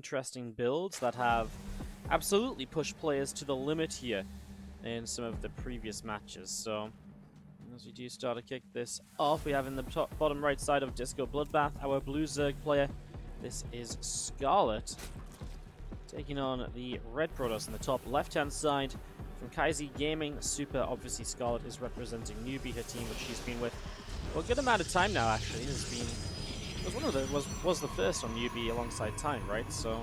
interesting builds that have absolutely pushed players to the limit here in some of the previous matches. So as we do start to kick this off, we have in the top bottom right side of Disco Bloodbath our blue Zerg player. This is Scarlett taking on the red Protoss on the top left hand side. From Kaizi Gaming, Super, obviously Scarlett is representing Newbie, her team, which she's been with for a good amount of time now. Actually, was the first on Newbie alongside Time, right? So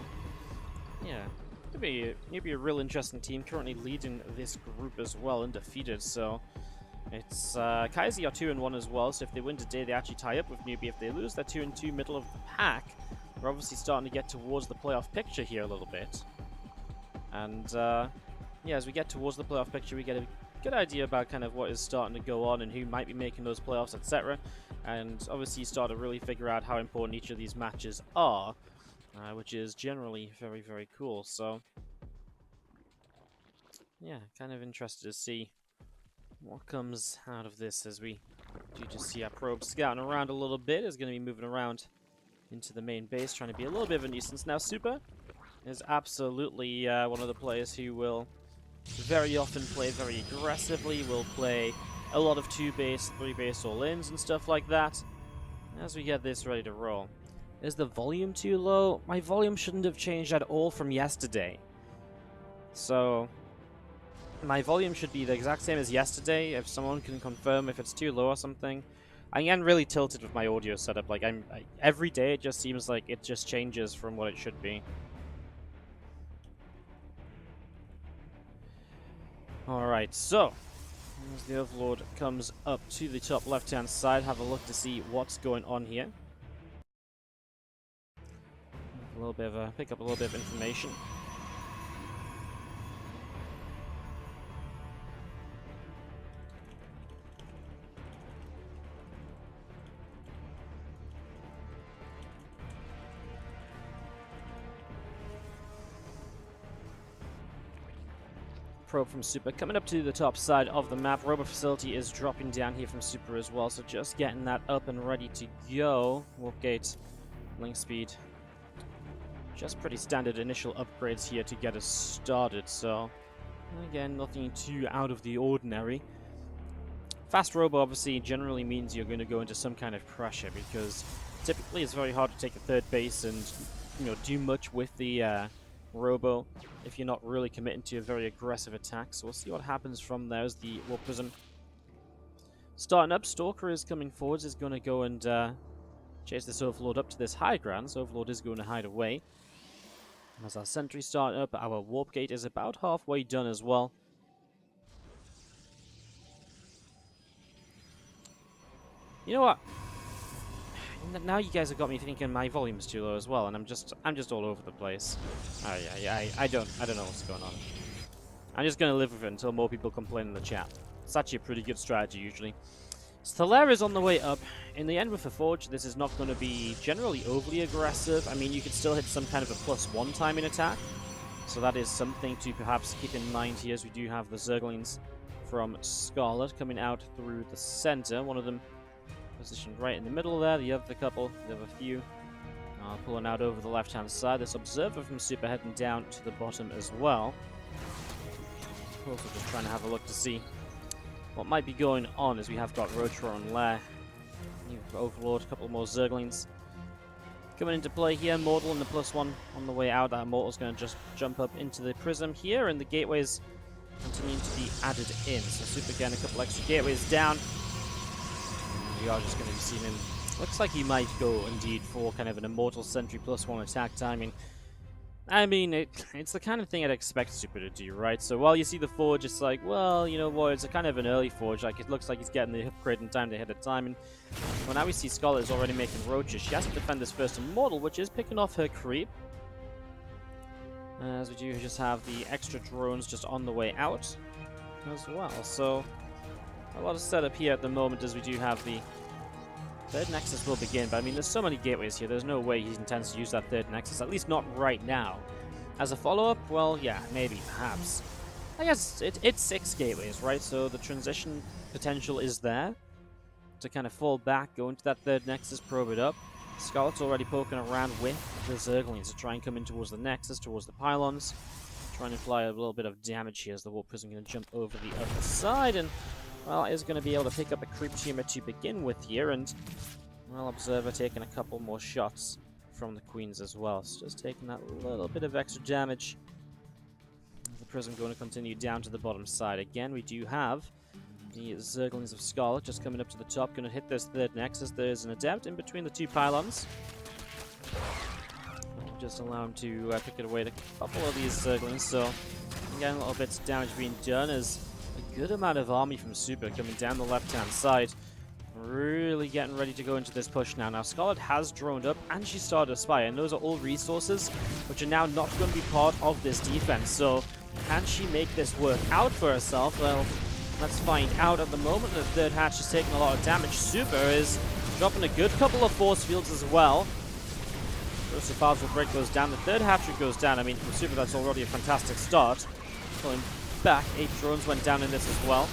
yeah, could be a real interesting team. Currently leading this group as well, undefeated. So it's Kaizi are 2-1 as well. So if they win today, they actually tie up with Newbie. If they lose, they're 2-2, middle of the pack. We're obviously starting to get towards the playoff picture here a little bit, and yeah, as we get towards the playoff picture, we get a good idea about kind of what is starting to go on and who might be making those playoffs, etc. And obviously you start to really figure out how important each of these matches are, which is generally very, very cool. So yeah, kind of interested to see what comes out of this as we do just see our probe scouting around a little bit. Is going to be moving around into the main base, trying to be a little bit of a nuisance. Now Super is absolutely one of the players who will very often play very aggressively, will play a lot of 2-base, 3-base all-ins and stuff like that. As we get this ready to roll. Is the volume too low? My volume shouldn't have changed at all from yesterday. So my volume should be the exact same as yesterday. If someone can confirm if it's too low or something. I am really tilted with my audio setup. Like every day it just seems like it just changes from what it should be. Alright, so as the Overlord comes up to the top left-hand side, have a look to see what's going on here. Pick up a little bit of information. Probe from Super coming up to the top side of the map. Robo facility is dropping down here from Super as well, so just getting that up and ready to go. Warp gate, link speed, just pretty standard initial upgrades here to get us started. So again, nothing too out of the ordinary. Fast Robo obviously generally means you're going to go into some kind of pressure, because typically it's very hard to take a third base and do much with the Robo if you're not really committing to a very aggressive attack. So we'll see what happens from there as the Warp Prism starting up. Stalker is coming forwards, is going to go and chase this Overlord up to this high ground. So Overlord is going to hide away. As our sentry starting up, our Warp Gate is about halfway done as well. You know what? Now you guys have got me thinking my volume's too low as well, and I'm just all over the place. Oh yeah, I don't know what's going on. I'm just gonna live with it until more people complain in the chat. It's actually a pretty good strategy usually. Stellaire is on the way up. In the end with the Forge, this is not going to be generally overly aggressive. I mean, you could still hit some kind of a +1 time in attack, so that is something to perhaps keep in mind here, as we do have the Zerglings from Scarlett coming out through the center. One of them positioned right in the middle there, the other few pulling out over the left-hand side. This Observer from Super heading down to the bottom as well. Also just trying to have a look to see what might be going on, as we have got Rotor and Lair. New Overlord, a couple more Zerglings coming into play here. Mortal and the +1 on the way out. That Mortal's going to just jump up into the Prism here, and the gateways continuing to be added in. So Super getting a couple extra gateways down. We are just going to be seeing him. Looks like he might go indeed for kind of an Immortal Sentry +1 attack timing. I mean, it's the kind of thing I'd expect Super to do, right? So while you see the Forge, it's like, well, you know what, it's a kind of an early Forge. Like, it looks like he's getting the upgrade in time to hit a time. And well, now we see Scarlett is already making roaches. She has to defend this first Immortal, which is picking off her creep. As we do just have the extra drones just on the way out as well. So a lot of setup here at the moment, as we do have the third Nexus will begin, but I mean, there's so many gateways here, there's no way he intends to use that third Nexus, at least not right now. As a follow-up, well, yeah, maybe, perhaps. I guess it's 6 gateways, right? So the transition potential is there to kind of fall back, go into that third Nexus, probe it up. Scarlett's already poking around with the Zerglings to try and come in towards the Nexus, towards the pylons. Trying to apply a little bit of damage here as the Warp Prism going to jump over the other side, and, well, is going to be able to pick up a creep tumor to begin with here, and, well, Observer taking a couple more shots from the Queens as well. So just taking that little bit of extra damage. The Prism going to continue down to the bottom side. Again, we do have the Zerglings of Scarlett just coming up to the top, going to hit this third Nexus. There's an Adept in between the two pylons. Just allow him to pick it away to a couple of these Zerglings. So, again, a little bit of damage being done as a good amount of army from Super coming down the left-hand side. Really getting ready to go into this push now. Now, Scarlett has droned up and she started a spy, and those are all resources which are now not going to be part of this defense. So, can she make this work out for herself? Well, let's find out. At the moment, the third hatch is taking a lot of damage. Super is dropping a good couple of force fields as well. First files will break those down. The third hatchery goes down. I mean, from Super, that's already a fantastic start. Pulling back. 8 drones went down in this as well.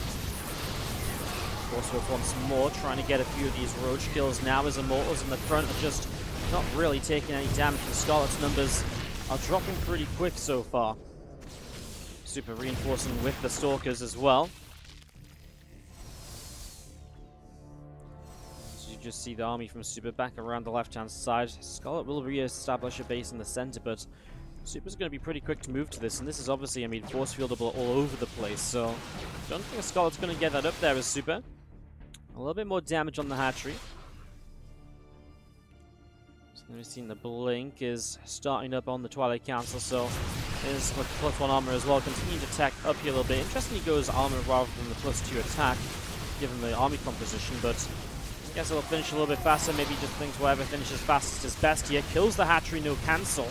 Force fields once more, trying to get a few of these roach kills now as Immortals in the front are just not really taking any damage. The Scarlet's numbers are dropping pretty quick so far. Super reinforcing with the Stalkers as well. You just see the army from Super back around the left-hand side. Scarlett will re-establish a base in the center, but Super's going to be pretty quick to move to this, and this is obviously, I mean, force fieldable all over the place, so don't think Scarlett's going to get that up there as Super. A little bit more damage on the hatchery. So we've seen the blink is starting up on the Twilight Council, so is with +1 armor as well, continuing to attack up here a little bit. Interestingly, he goes armor rather than the +2 attack, given the army composition, but I guess it'll finish a little bit faster. Maybe just thinks whatever finishes fastest is best here. Kills the hatchery, no cancel.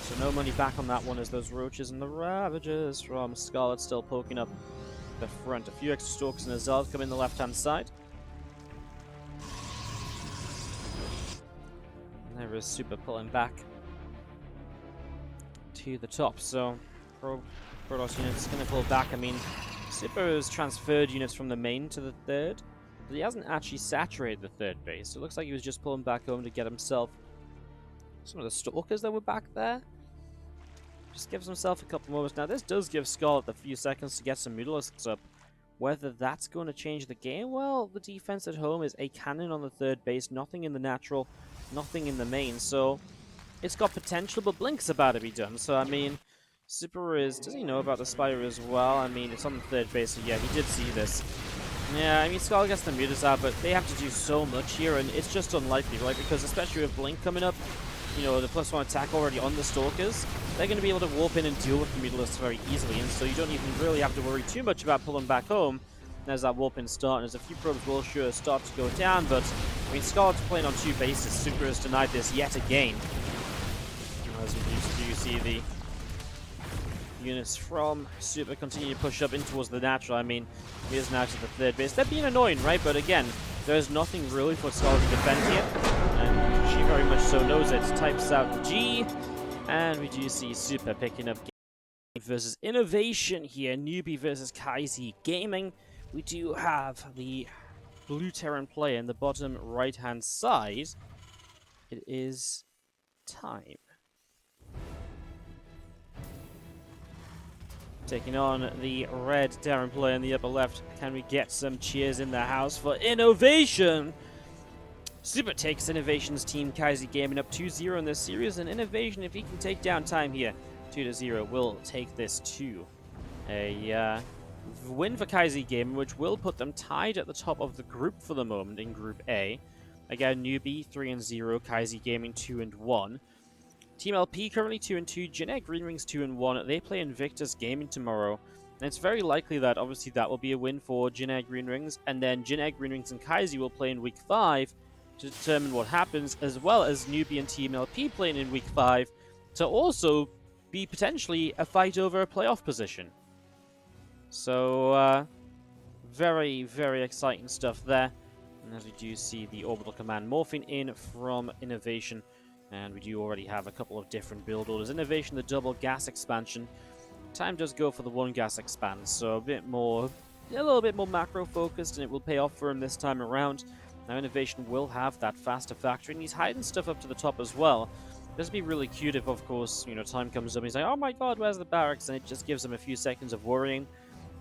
So no money back on that one as those roaches and the Ravagers from Scarlett still poking up the front. A few extra Stalkers and Azals come in the left-hand side. And there is Super pulling back to the top. So Protoss units going to pull back. I mean, Super has transferred units from the main to the third. But he hasn't actually saturated the third base. So it looks like he was just pulling back home to get himself some of the Stalkers that were back there. Just gives himself a couple moments. Now, this does give Scarlett a few seconds to get some Mutalisks up. Whether that's going to change the game? Well, the defense at home is a cannon on the third base. Nothing in the natural, nothing in the main. So, it's got potential, but Blink's about to be done. So, I mean, Super is... Does he know about the Spire as well? I mean, it's on the third base, so yeah, he did see this. Yeah, I mean, Scarlett gets the Mutas out, but they have to do so much here, and it's just unlikely, right? Because especially with Blink coming up, you know, the +1 attack already on the Stalkers, they're going to be able to warp in and deal with the Mutalisks very easily, and so you don't even really have to worry too much about pulling back home as that warp in start, and as a few probes will sure start to go down, but, I mean, Scarlett's playing on 2 bases. Super has denied this yet again. As you see the units from Super continue to push up in towards the natural. I mean, he is now to the third base. They're being annoying, right? But again, there's nothing really for Scarlett to defend here, and she very much so knows it. Types out G, and we do see Super picking up versus INnoVation here. Newbie versus Kaizi Gaming. We do have the blue Terran player in the bottom right-hand side. It is time. Taking on the red Terran player in the upper left. Can we get some cheers in the house for INnoVation? Super takes INnoVation's team Kaizi Gaming up 2-0 in this series, and INnoVation, if he can take down time here, 2-0, will take this to a win for Kaizi Gaming, which will put them tied at the top of the group for the moment in Group A. Again, Newbie 3-0, Kaizi Gaming 2-1. Team LP currently 2-2, Genetic Green Rings 2-1. They play Invictus Gaming tomorrow, and it's very likely that obviously that will be a win for Genetic Green Rings, and then Genetic Green Rings and Kaizi will play in Week 5 to determine what happens, as well as Newbie and Team LP playing in Week 5 to also be potentially a fight over a playoff position. So, very, very exciting stuff there. And as we do see the Orbital Command morphing in from INnoVation, and we do already have a couple of different build orders. INnoVation, the double gas expansion. Time does go for the one gas expand, so a little bit more macro focused, and it will pay off for him this time around. Now INnoVation will have that faster factory, and he's hiding stuff up to the top as well. This would be really cute if, of course, time comes up and he's like, oh my god, where's the barracks? And it just gives him a few seconds of worrying.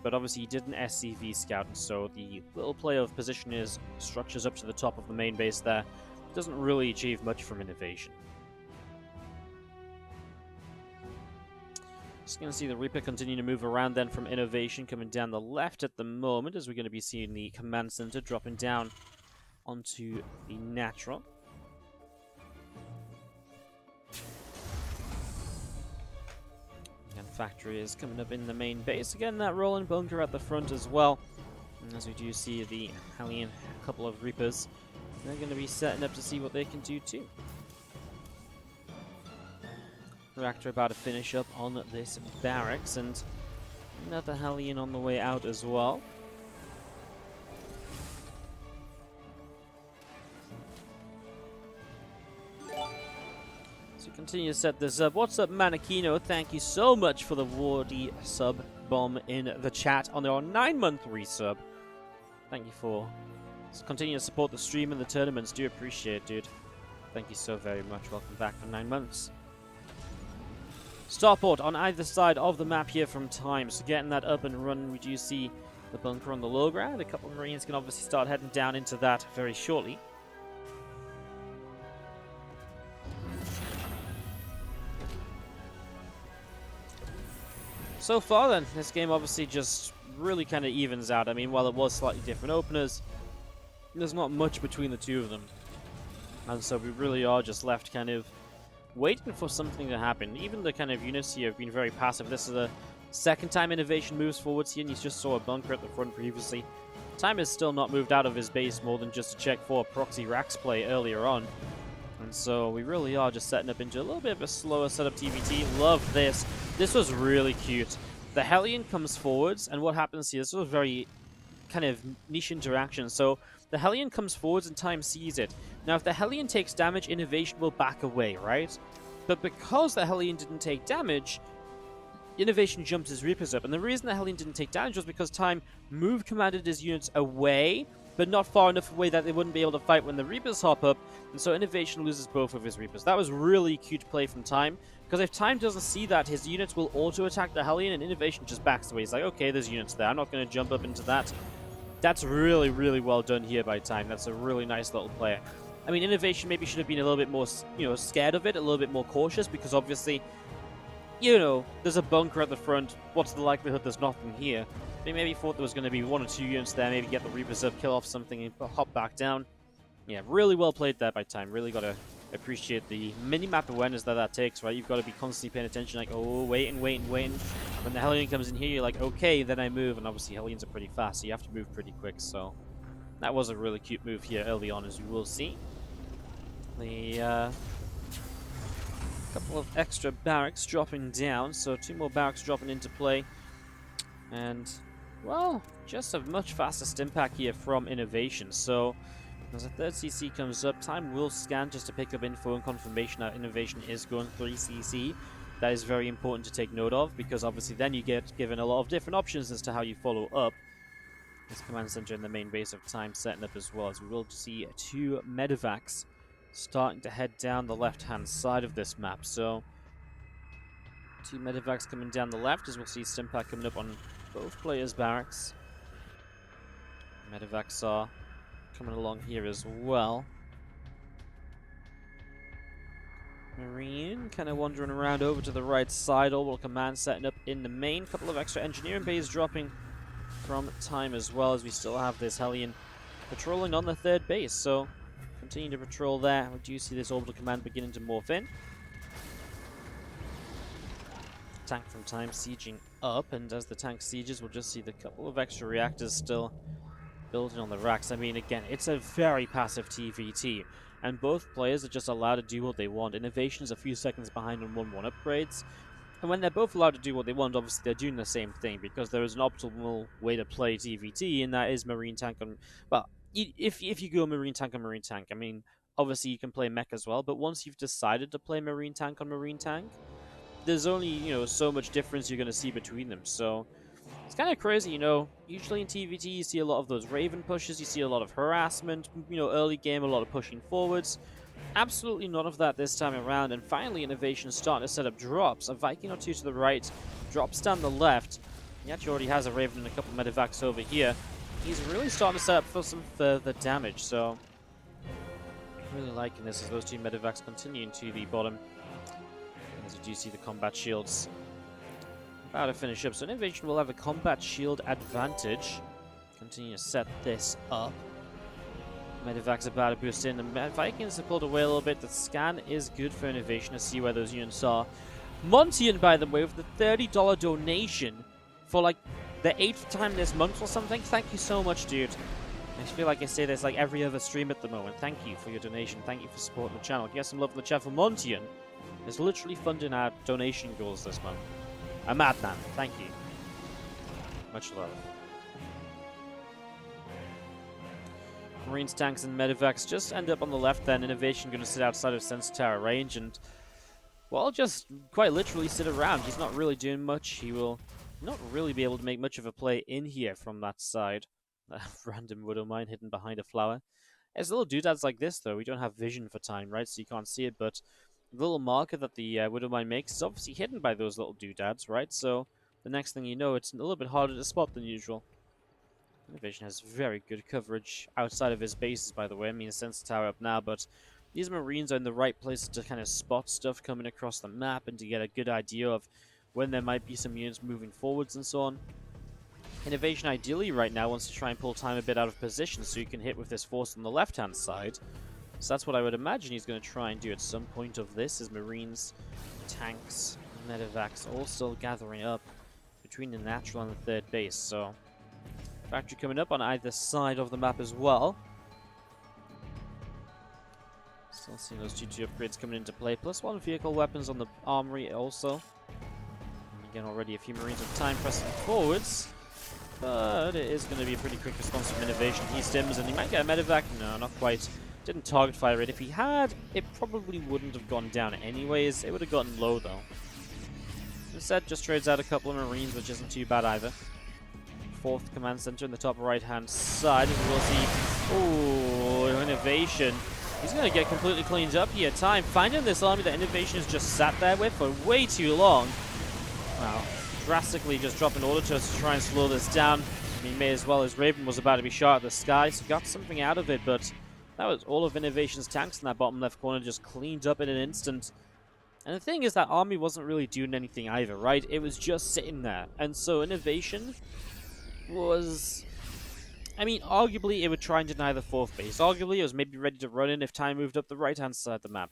But obviously he did an SCV scout, and so the little play of position is structures up to the top of the main base there. Doesn't really achieve much from INnoVation. Just going to see the Reaper continue to move around then from INnoVation, coming down the left at the moment, as we're going to be seeing the command center dropping down onto the natural. And factory is coming up in the main base. Again, that rolling bunker at the front as well. And as we do see the Hellion, a couple of Reapers, they're going to be setting up to see what they can do too. Reactor about to finish up on this barracks, and another Hellion on the way out as well. So continue to set this up. What's up, Manakino? Thank you so much for the Wardy sub bomb in the chat on our 9-month resub. Thank you for continuing to support the stream and the tournaments. Do appreciate it, dude. Thank you so very much. Welcome back for 9 months. Starport on either side of the map here from time. So getting that up and running, we do see the bunker on the low ground. A couple of Marines can obviously start heading down into that very shortly. So far then, this game obviously just really kind of evens out. I mean, while it was slightly different openers, there's not much between the two of them. And so we really are just left kind of waiting for something to happen. Even the kind of units here have been very passive. This is the second time INnoVation moves forwards here, and you just saw a bunker at the front previously. Time has still not moved out of his base more than just to check for a proxy racks play earlier on. And so we really are just setting up into a little bit of a slower setup TVT. Love this. This was really cute. The Hellion comes forwards, and what happens here, this was a very kind of niche interaction. So the Hellion comes forwards and time sees it. Now, if the Hellion takes damage, INnoVation will back away, right? But because the Hellion didn't take damage, INnoVation jumps his Reapers up. And the reason the Hellion didn't take damage was because time commanded his units away, but not far enough away that they wouldn't be able to fight when the Reapers hop up. And so INnoVation loses both of his Reapers. That was really cute play from time, because if time doesn't see that, his units will auto-attack the Hellion, and INnoVation just backs away. He's like, okay, there's units there. I'm not going to jump up into that. That's really, really well done here by time. That's a really nice little play. I mean, INnoVation maybe should have been a little bit more, scared of it, a little bit more cautious, because obviously, there's a bunker at the front. What's the likelihood there's nothing here? They maybe thought there was going to be 1 or 2 units there, maybe get the Reapers up, kill off something, and hop back down. Yeah, really well played there by time. Really got to appreciate the mini-map awareness that takes, right? You've got to be constantly paying attention, like, oh, waiting. When the Hellion comes in here, you're like, okay, then I move, and obviously Hellions are pretty fast, so you have to move pretty quick, so that was a really cute move here early on, as you will see. The couple of extra barracks dropping down, so 2 more barracks dropping into play, and, well, just a much faster stim pack here from INnoVation, so as a 3rd CC comes up, time will scan just to pick up info and confirmation that INnoVation is going 3 CC. That is very important to take note of, because obviously then you get given a lot of different options as to how you follow up. This command center in the main base of time setting up as well, as we will see 2 medevacs starting to head down the left-hand side of this map. So 2 medevacs coming down the left, as we'll see Stimpack coming up on both players' barracks. Medevacs are coming along here as well. Marine kind of wandering around over to the right side. Orbital command setting up in the main. Couple of extra engineering bays dropping from time as well, as we still have this Hellion patrolling on the 3rd base. So continue to patrol there. We do see this orbital command beginning to morph in. Tank from time sieging up, and as the tank sieges, we'll just see the couple of extra reactors still building on the racks. I mean, again, it's a very passive TVT, and both players are just allowed to do what they want. INnoVation's a few seconds behind on 1-1 upgrades, and when they're both allowed to do what they want, obviously they're doing the same thing, because there is an optimal way to play TVT, and that is Marine Tank on... Well, if you go Marine Tank on Marine Tank, I mean, obviously you can play Mech as well, but once you've decided to play Marine Tank on Marine Tank, there's only, so much difference you're going to see between them, so... It's kind of crazy, usually in TVT you see a lot of those Raven pushes, you see a lot of harassment, early game, a lot of pushing forwards. Absolutely none of that this time around, and finally INnoVation starting to set up drops. A Viking or two to the right, drops down the left. He actually already has a Raven and a couple of Medivacs over here. He's really starting to set up for some further damage, so really liking this as those two Medivacs continuing to the bottom. As you do see the combat shields about to finish up, so INnoVation will have a combat shield advantage. Continue to set this up. Medivac's about to boost in. The Vikings have pulled away a little bit. The scan is good for INnoVation to see where those units are. Montian, by the way, with the $30 donation for like the 8th time this month or something. Thank you so much, dude. I feel like I say this like every other stream at the moment. Thank you for your donation. Thank you for supporting the channel. Get some love in the chat for Montian. It's literally funding our donation goals this month. A madman. Thank you. Much love. Marines, tanks, and Medivacs just end up on the left then. INnoVation going to sit outside of Sensor Tower range and, well, just quite literally sit around. He's not really doing much. He will not really be able to make much of a play in here from that side. Random Widow Mine hidden behind a flower. As little doodads like this, though, we don't have vision for time, right? So you can't see it, but the little marker that the Widow Mine makes is obviously hidden by those little doodads, right? So the next thing you know, it's a little bit harder to spot than usual. INnoVation has very good coverage outside of his bases, by the way. I mean, Sensor Tower up now, but these Marines are in the right places to kind of spot stuff coming across the map and to get a good idea of when there might be some units moving forwards and so on. INnoVation ideally right now wants to try and pull time a bit out of position so you can hit with this force on the left-hand side. So that's what I would imagine he's going to try and do at some point of this, is Marines, tanks, Medivacs all still gathering up between the natural and the third base, so factory coming up on either side of the map as well. Still seeing those 2 upgrades coming into play. Plus 1 vehicle weapons on the armory also. And again, already a few Marines of time pressing forwards. But it is going to be a pretty quick response from INnoVation. He stims and he might get a Medivac. No, not quite. Didn't target fire it. If he had, it probably wouldn't have gone down anyways. It would have gotten low though. Instead, just trades out a couple of Marines, which isn't too bad either. 4th command center in the top right-hand side. As we'll see, ooh, INnoVation. He's going to get completely cleaned up here. Time finding this army that INnoVation has just sat there with for way too long. Wow, drastically just dropping order to us to try and slow this down. I mean, may as well, as Raven was about to be shot at the sky, so got something out of it, but that was all of INnoVation's tanks in that bottom left corner just cleaned up in an instant. And the thing is, that army wasn't really doing anything either, right? It was just sitting there. And so INnoVation was, I mean, arguably it would try and deny the 4th base. Arguably it was maybe ready to run in if time moved up the right-hand side of the map.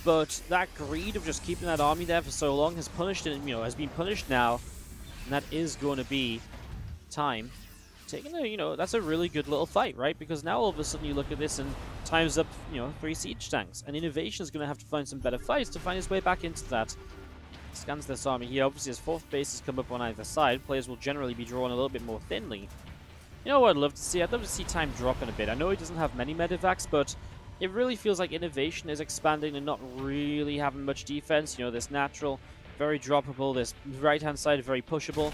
But that greed of just keeping that army there for so long has punished it, has been punished now, and that is going to be time taking a, that's a really good little fight, right? Because now all of a sudden you look at this and time's up, 3 siege tanks, and INnoVation is going to have to find some better fights to find his way back into that. Scans this army here. Obviously, as 4th bases come up on either side, players will generally be drawn a little bit more thinly. You know what I'd love to see? I'd love to see time dropping a bit. I know he doesn't have many Medivacs, but it really feels like INnoVation is expanding and not really having much defense. This natural, very droppable, this right-hand side very pushable.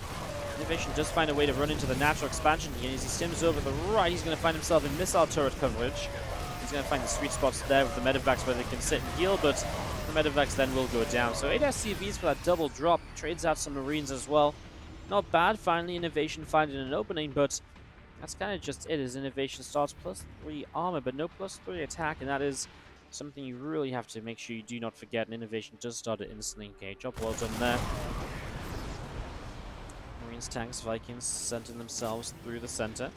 INnoVation does find a way to run into the natural expansion here. As he stims over the right, he's going to find himself in missile turret coverage. He's going to find the sweet spots there with the Medivacs where they can sit and heal, but the Medivacs then will go down. So 8 SCVs for that double drop. Trades out some Marines as well. Not bad. Finally, INnoVation finding an opening, but that's kind of just it, as INnoVation starts +3 armor, but no +3 attack, and that is something you really have to make sure you do not forget. And INnoVation does start to instantly engage. Job well done there. Marines, tanks, Vikings centering themselves through the center.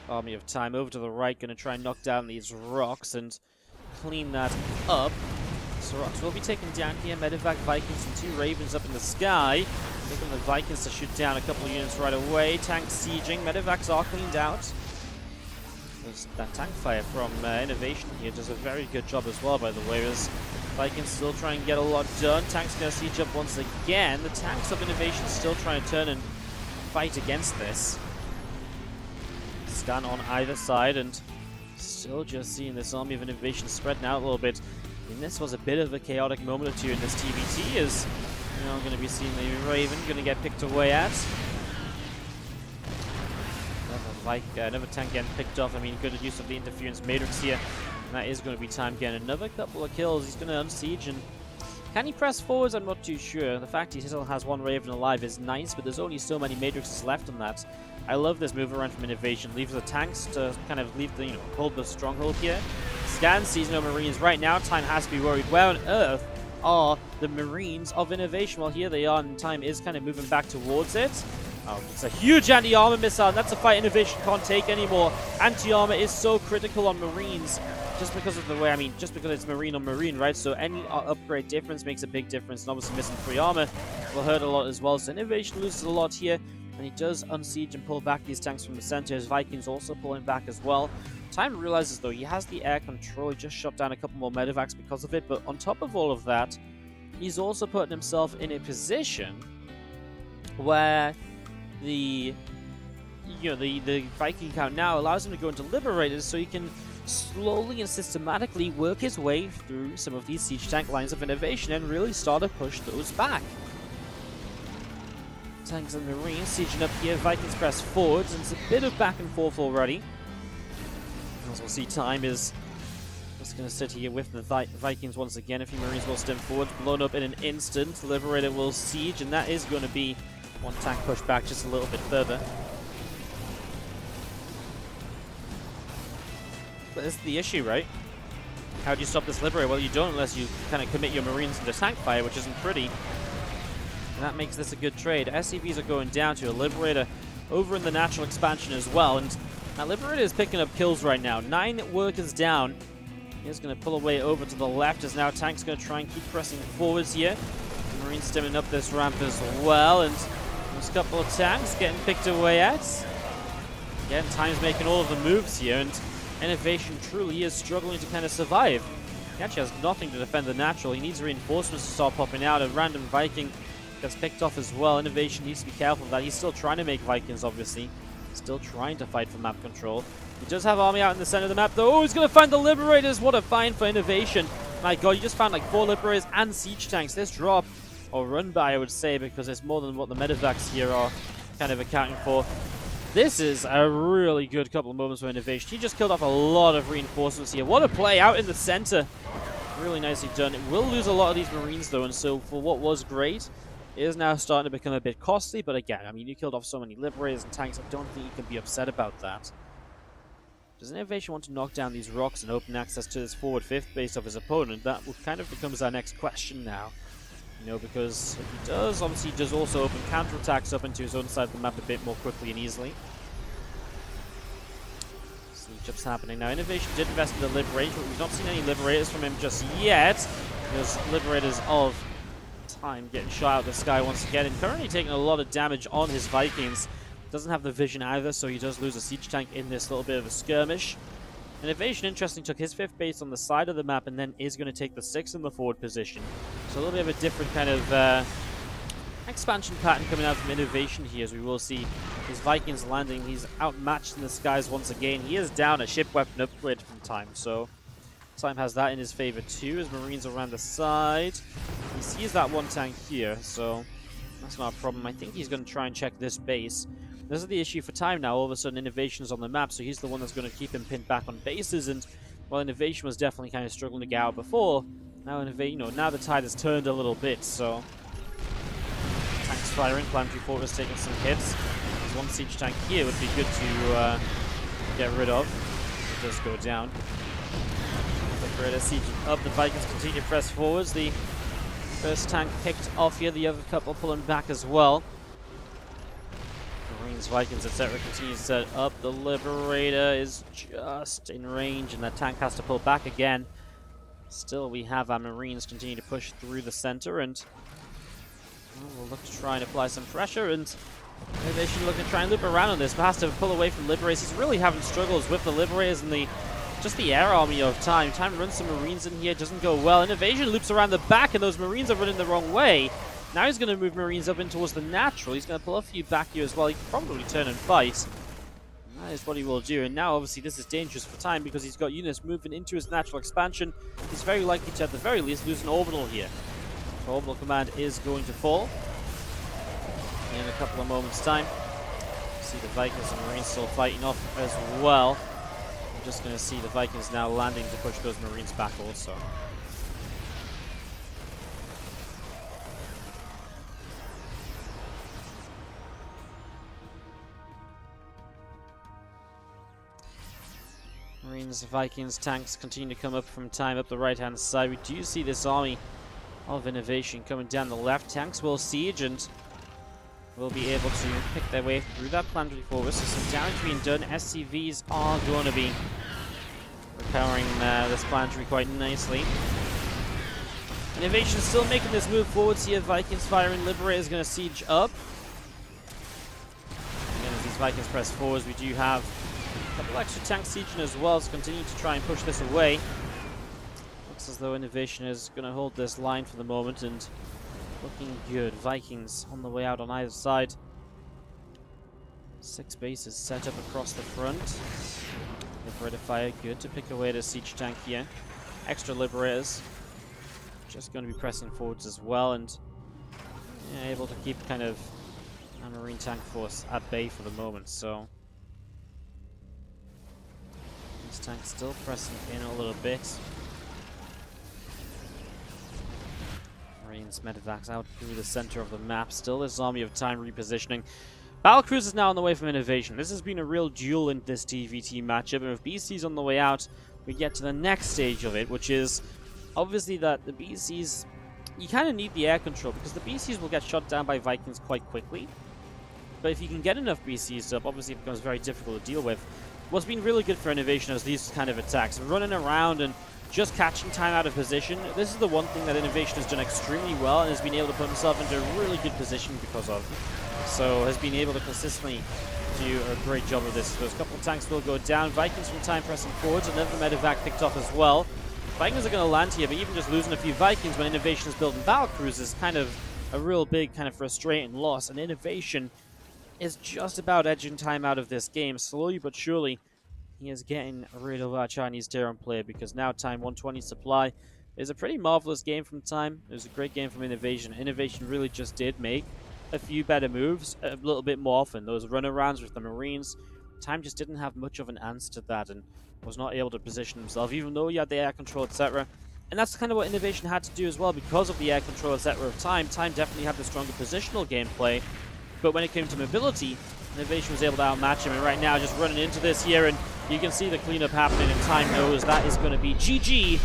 Army of Time over to the right, going to try and knock down these rocks and clean that up. So rocks will be taken down here. Medivac, Vikings, and 2 Ravens up in the sky. Looking the Vikings to shoot down a couple of units right away. Tanks sieging. Medivacs are cleaned out. There's that tank fire from INnoVation here does a very good job as well, by the way, as Vikings still try and get a lot done. Tanks going to siege up once again. The tanks of INnoVation still trying to turn and fight against this. Scan on either side, and still just seeing this army of INnoVation spreading out a little bit. I mean, this was a bit of a chaotic moment or two in this TVT, as I'm going to be seeing the Raven going to get picked away at. like another tank getting picked off. I mean, good use of the interference matrix here. And that is going to be time getting another couple of kills. He's going to unsiege, and can he press forwards? I'm not too sure. The fact he still has one Raven alive is nice, but there's only so many matrices left on that. I love this move around from INnoVation. Leaves the tanks to kind of leave the, hold the stronghold here. Scan sees no Marines right now. Time has to be worried. Where on earth are the Marines of INnoVation? Well, here they are, and Time is kind of moving back towards it. Oh, it's a huge anti-armor missile, and that's a fight INnoVation can't take anymore. Anti-armor is so critical on Marines, just because of the way, just because it's Marine on Marine, right? So any upgrade difference makes a big difference, and obviously missing free armor will hurt a lot as well. So INnoVation loses a lot here, and he does unsiege and pull back these tanks from the center. His Vikings also pulling back as well. Time realizes, though, he has the air control. He just shot down a couple more medevacs because of it, but on top of all of that, he's also putting himself in a position where the Viking count now allows him to go into Liberators, so he can slowly and systematically work his way through some of these siege tank lines of INnoVation and really start to push those back. Tanks and Marines sieging up here. Vikings press forwards, and it's a bit of back and forth already. As we'll see, Time is just going to sit here with the Vikings once again. A few Marines will stem forwards, blown up in an instant. Liberator will siege, and that is going to be one tank pushed back just a little bit further. But this is the issue, right? How do you stop this Liberator? Well, you don't unless you kind of commit your Marines into tank fire, which isn't pretty. And that makes this a good trade. SCVs are going down to a Liberator over in the natural expansion as well. And that Liberator is picking up kills right now. 9 workers down. He's going to pull away over to the left as now Tank's going to try and keep pressing forwards here. Marines stemming up this ramp as well. And there's a couple of tanks getting picked away at. Again, Time's making all of the moves here, and INnoVation truly is struggling to kind of survive. He actually has nothing to defend the natural. He needs reinforcements to start popping out. A random Viking gets picked off as well. INnoVation needs to be careful of that. He's still trying to make Vikings, obviously. Still trying to fight for map control. He does have army out in the center of the map, though. Oh, he's going to find the Liberators. What a find for INnoVation. My god, you just found like 4 Liberators and siege tanks. This drop, or run by, I would say, because it's more than what the medevacs here are kind of accounting for. This is a really good couple of moments for INnoVation. He just killed off a lot of reinforcements here. What a play out in the center. Really nicely done. It will lose a lot of these Marines, though, and so for what was great, it is now starting to become a bit costly. But again, I mean, you killed off so many Liberators and tanks, I don't think you can be upset about that. Does INnoVation want to knock down these rocks and open access to this forward 5th base of his opponent? That kind of becomes our next question now. Because if he does, obviously he does also open counterattacks up into his own side of the map a bit more quickly and easily. Siege-ups happening. Now, INnoVation did invest in the Liberator, but we've not seen any Liberators from him just yet. There's Liberators of Time getting shot out of the sky once again, and currently taking a lot of damage on his Vikings. Doesn't have the vision either, so he does lose a siege tank in this little bit of a skirmish. INnoVation, interesting, took his 5th base on the side of the map and then is going to take the 6th in the forward position. So a little bit of a different kind of expansion pattern coming out from INnoVation here, as we will see his Vikings landing. He's outmatched in the skies once again. He is down a ship weapon upgrade from Time, so Time has that in his favor too. His Marines around the side. He sees that one tank here, so that's not a problem. I think he's going to try and check this base. This is the issue for Time now. All of a sudden, INnoVation's on the map, so he's the one that's going to keep him pinned back on bases. And while INnoVation was definitely kind of struggling to get out before, now now the tide has turned a little bit. So tanks firing, Planetary Fortress taking some hits. There's one siege tank here would be good to get rid of. It does go down. Liberator sieging up. The Vikings continue to press forwards. The first tank picked off here. The other couple pulling back as well. Marines, Vikings, etc. continue to set up. The Liberator is just in range, and the tank has to pull back again. Still, we have our Marines continue to push through the center, and we'll look to try and apply some pressure, and INnoVation looking to try and loop around on this, but has to pull away from Liberators. He's really having struggles with the Liberators and just the air army of Time. Time runs some Marines in here, doesn't go well. INnoVation loops around the back, and those Marines are running the wrong way. Now he's going to move Marines up in towards the natural. He's going to pull a few back here as well. He can probably turn and fight. And that is what he will do. And now, obviously, this is dangerous for Time because he's got units moving into his natural expansion. He's very likely to, at the very least, lose an orbital here. So orbital command is going to fall in a couple of moments' time. See the Vikings and Marines still fighting off as well. I'm just going to see the Vikings now landing to push those Marines back also. Marines, Vikings, tanks continue to come up from time up the right-hand side. We do see this army of INnoVation coming down the left. Tanks will siege and will be able to pick their way through that planetary forward. So some damage being done. SCVs are going to be repowering this planetary quite nicely. INnoVation still making this move forwards here. Vikings firing. Liberator is going to siege up. Again, as these Vikings press forwards, we do have a couple extra tanks sieging as well to continue to try and push this away. Looks as though INnoVation is going to hold this line for the moment and looking good. Vikings on the way out on either side. 6 bases set up across the front. Liberator fire, good to pick away the siege tank here. Extra Liberators just going to be pressing forwards as well and able to keep kind of a Marine tank force at bay for the moment. So this tank still pressing in a little bit. Marines medevacs out through the center of the map. Still this army of time repositioning. Battlecruiser is now on the way from INnoVation. This has been a real duel in this TVT matchup, and with BC's on the way out, we get to the next stage of it, which is obviously that the BC's, you kind of need the air control because the BC's will get shot down by Vikings quite quickly. But if you can get enough BC's up, obviously it becomes very difficult to deal with. What's been really good for INnoVation is these kind of attacks, running around and just catching time out of position. This is the one thing that INnoVation has done extremely well and has been able to put himself into a really good position because of. So has been able to consistently do a great job of this. Those couple of tanks will go down. Vikings from time pressing forwards. Another medevac picked off as well. Vikings are going to land here, but even just losing a few Vikings when INnoVation is building battlecruisers is kind of a real big kind of frustrating loss. And INnoVation is just about edging time out of this game. Slowly but surely, he is getting rid of our Chinese Terran player because now time 120 supply is a pretty marvelous game from time. It was a great game from INnoVation. INnoVation really just did make a few better moves a little bit more often. Those runarounds with the Marines, time just didn't have much of an answer to that and was not able to position himself, even though he had the air control, etc. And that's kind of what INnoVation had to do as well because of the air control, etc. of time. Time definitely had the stronger positional gameplay, but when it came to mobility, INnoVation was able to outmatch him. And right now, just running into this here, and you can see the cleanup happening, and Time knows that is going to be GG.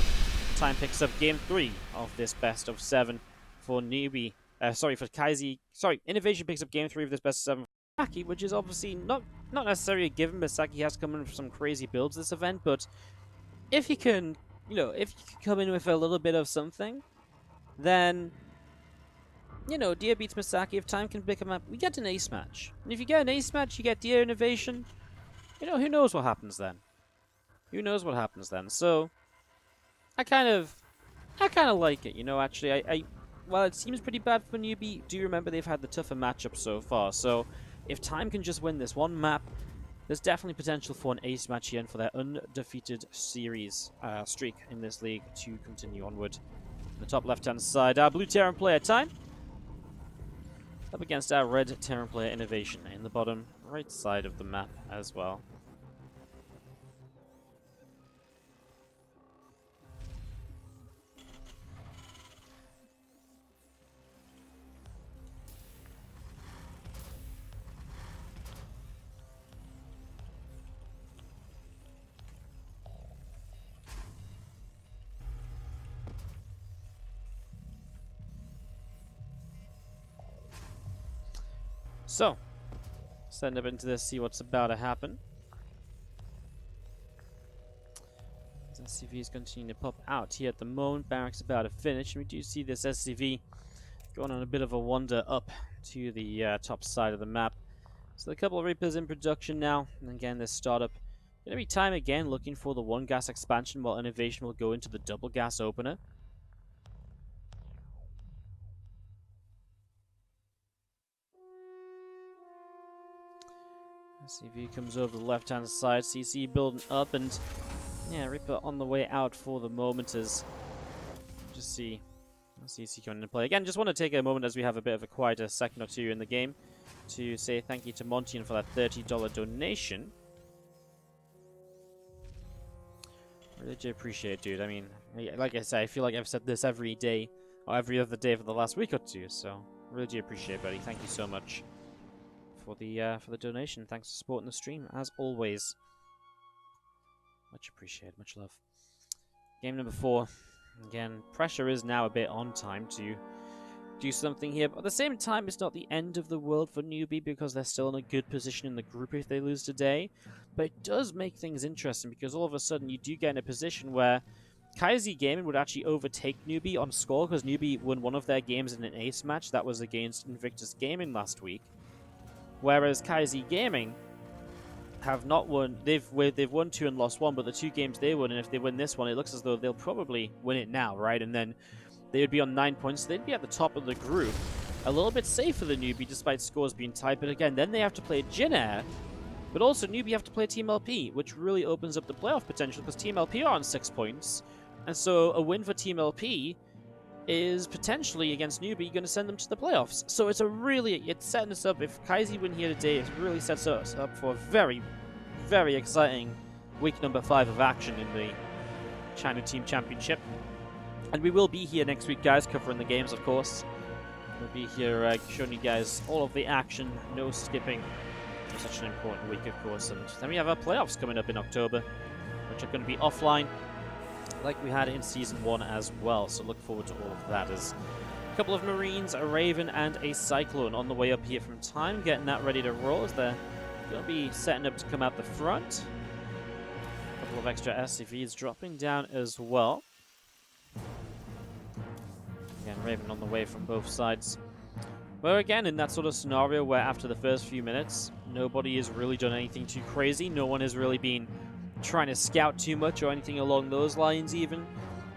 Time picks up game 3 of this best of 7 for newbie. For Kaizi. INnoVation picks up game 3 of this best of 7 for Saki, which is obviously not necessarily a given, but Saki has come in for some crazy builds this event. But if you can, if you can come in with a little bit of something, then, Dia beats Misaki. If Time can pick him up, we get an ace match. And if you get an ace match, you get Dia INnoVation. Who knows what happens then? Who knows what happens then? So, I kind of like it, actually. While it seems pretty bad for newbie, do remember they've had the tougher matchup so far. So, if Time can just win this one map, there's definitely potential for an ace match here and for their undefeated series streak in this league to continue onward. On the top left-hand side, our blue Terran player Time up against our red Terran player INnoVation in the bottom right side of the map as well. So, setting up into this, see what's about to happen. SCVs continue to pop out here at the moment. Barracks about to finish. We do see this SCV going on a bit of a wander up to the top side of the map. So a couple of Reapers in production now. And again, this startup going to be Time again looking for the 1 gas expansion while INnoVation will go into the double gas opener. SCV comes over the left-hand side. CC building up, and yeah, Reaper on the way out for the moment as just see CC coming into play. Again, just want to take a moment as we have a bit of a quieter second or two in the game. to say thank you to Montian for that $30 donation. Really do appreciate it, dude. I mean, like I said, I feel like I've said this every day, or every other day for the last week or two, so really do appreciate it, buddy. Thank you so much for the donation. Thanks for supporting the stream, as always. Much appreciated, much love. Game number 4. Again, pressure is now a bit on time to do something here, but at the same time, it's not the end of the world for Newbie because they're still in a good position in the group if they lose today. But it does make things interesting because all of a sudden you do get in a position where Kaizi Gaming would actually overtake Newbie on score because Newbie won one of their games in an ace match. That was against Invictus Gaming last week. Whereas Kaizi Gaming have not won. They've won 2 and lost 1, but the 2 games they won, and if they win this one, it looks as though they'll probably win it now, right? And then they would be on 9 points, so they'd be at the top of the group. A little bit safer than Newbie, despite scores being tight, but again, then they have to play Jin Air, but also Newbie have to play Team LP, which really opens up the playoff potential, because Team LP are on 6 points, and so a win for Team LP is potentially against Newbie going to send them to the playoffs. So it's it's setting us up. If Kaizi win here today, it really sets us up for a very, very exciting week number 5 of action in the China Team Championship. And we will be here next week, guys, covering the games, of course. We'll be here showing you guys all of the action, no skipping. It's such an important week, of course. And then we have our playoffs coming up in October, which are going to be offline, like we had in Season 1 as well. So look forward to all of that. There's a couple of Marines, a Raven, and a Cyclone on the way up here from time, getting that ready to roll as they're going to be setting up to come out the front. A couple of extra SCVs dropping down as well. Again, Raven on the way from both sides. We're again in that sort of scenario where after the first few minutes, nobody has really done anything too crazy. No one has really been trying to scout too much or anything along those lines even.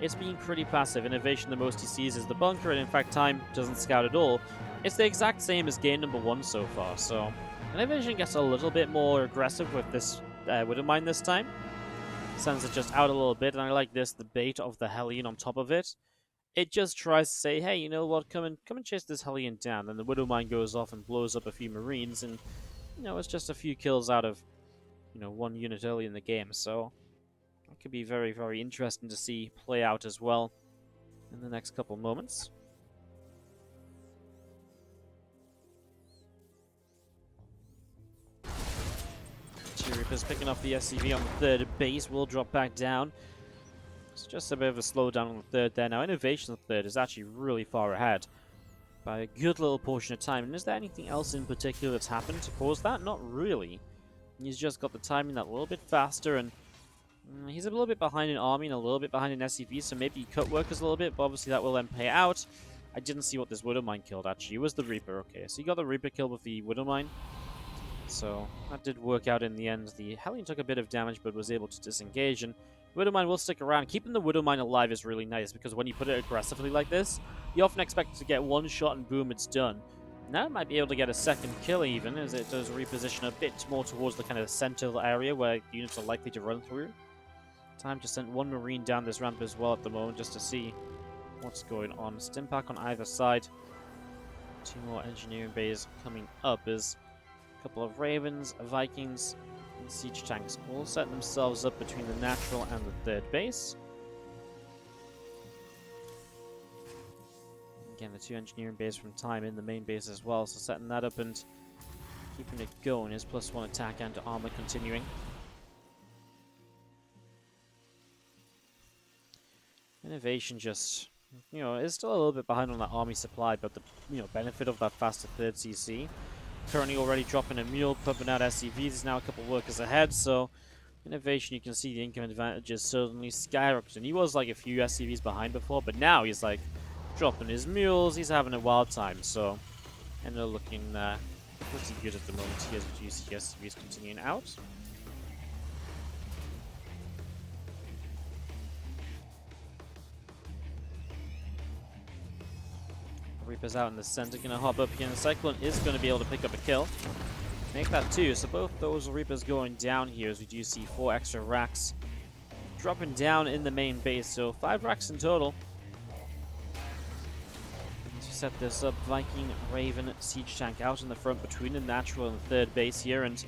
It's been pretty passive. INnoVation, the most he sees is the bunker, and in fact Time doesn't scout at all. It's the exact same as game number 1 so far, so INnoVation gets a little bit more aggressive with this Widowmine this time. Sends it just out a little bit, and I like this, the bait of the Hellion on top of it. It just tries to say, hey, you know what, come and chase this Hellion down. Then the Widowmine goes off and blows up a few Marines, and, you know, it's just a few kills out of, you know, 1 unit early in the game. So it could be very, very interesting to see play out as well in the next couple moments. Two Reapers picking off the SCV on the 3rd base, will drop back down. It's just a bit of a slowdown on the 3rd there. Now, INnoVation on the 3rd is actually really far ahead by a good little portion of time. And is there anything else in particular that's happened to cause that? Not really. He's just got the timing that little bit faster, and he's a little bit behind in army and a little bit behind in SCV, so maybe he cut workers a little bit, but obviously that will then pay out. I didn't see what this Widowmine killed, actually. It was the Reaper, okay. So he got the Reaper kill with the Widowmine. So that did work out in the end. The Hellion took a bit of damage, but was able to disengage, and Widowmine will stick around. Keeping the Widowmine alive is really nice, because when you put it aggressively like this, you often expect to get one shot and boom, it's done. Now it might be able to get a second kill even, as it does reposition a bit more towards the kind of center area where units are likely to run through. Time to send 1 Marine down this ramp as well at the moment, just to see what's going on. Stimpack on either side. 2 more engineering bays coming up as a couple of Ravens, Vikings, and siege tanks all set themselves up between the natural and the 3rd base. Again, the 2 engineering bays from Time in the main base as well, so setting that up and keeping it going. His +1 attack and armor continuing. INnoVation just, you know, is still a little bit behind on that army supply, but the, you know, benefit of that faster 3rd CC. Currently already dropping a mule, pumping out SCVs, is now a couple workers ahead, so INnoVation, you can see the income advantages suddenly skyrocketing. He was like a few SCVs behind before, but now he's like dropping his mules, he's having a wild time, so and they're looking pretty good at the moment. Here's you see SCVs continuing out. Reaper's out in the center, gonna hop up again. The Cyclone is gonna be able to pick up a kill. Make that 2, so both those Reapers going down here, as we do see 4 extra racks dropping down in the main base, so 5 racks in total. set this up. Viking, Raven, Siege Tank out in the front between the natural and the third base here, and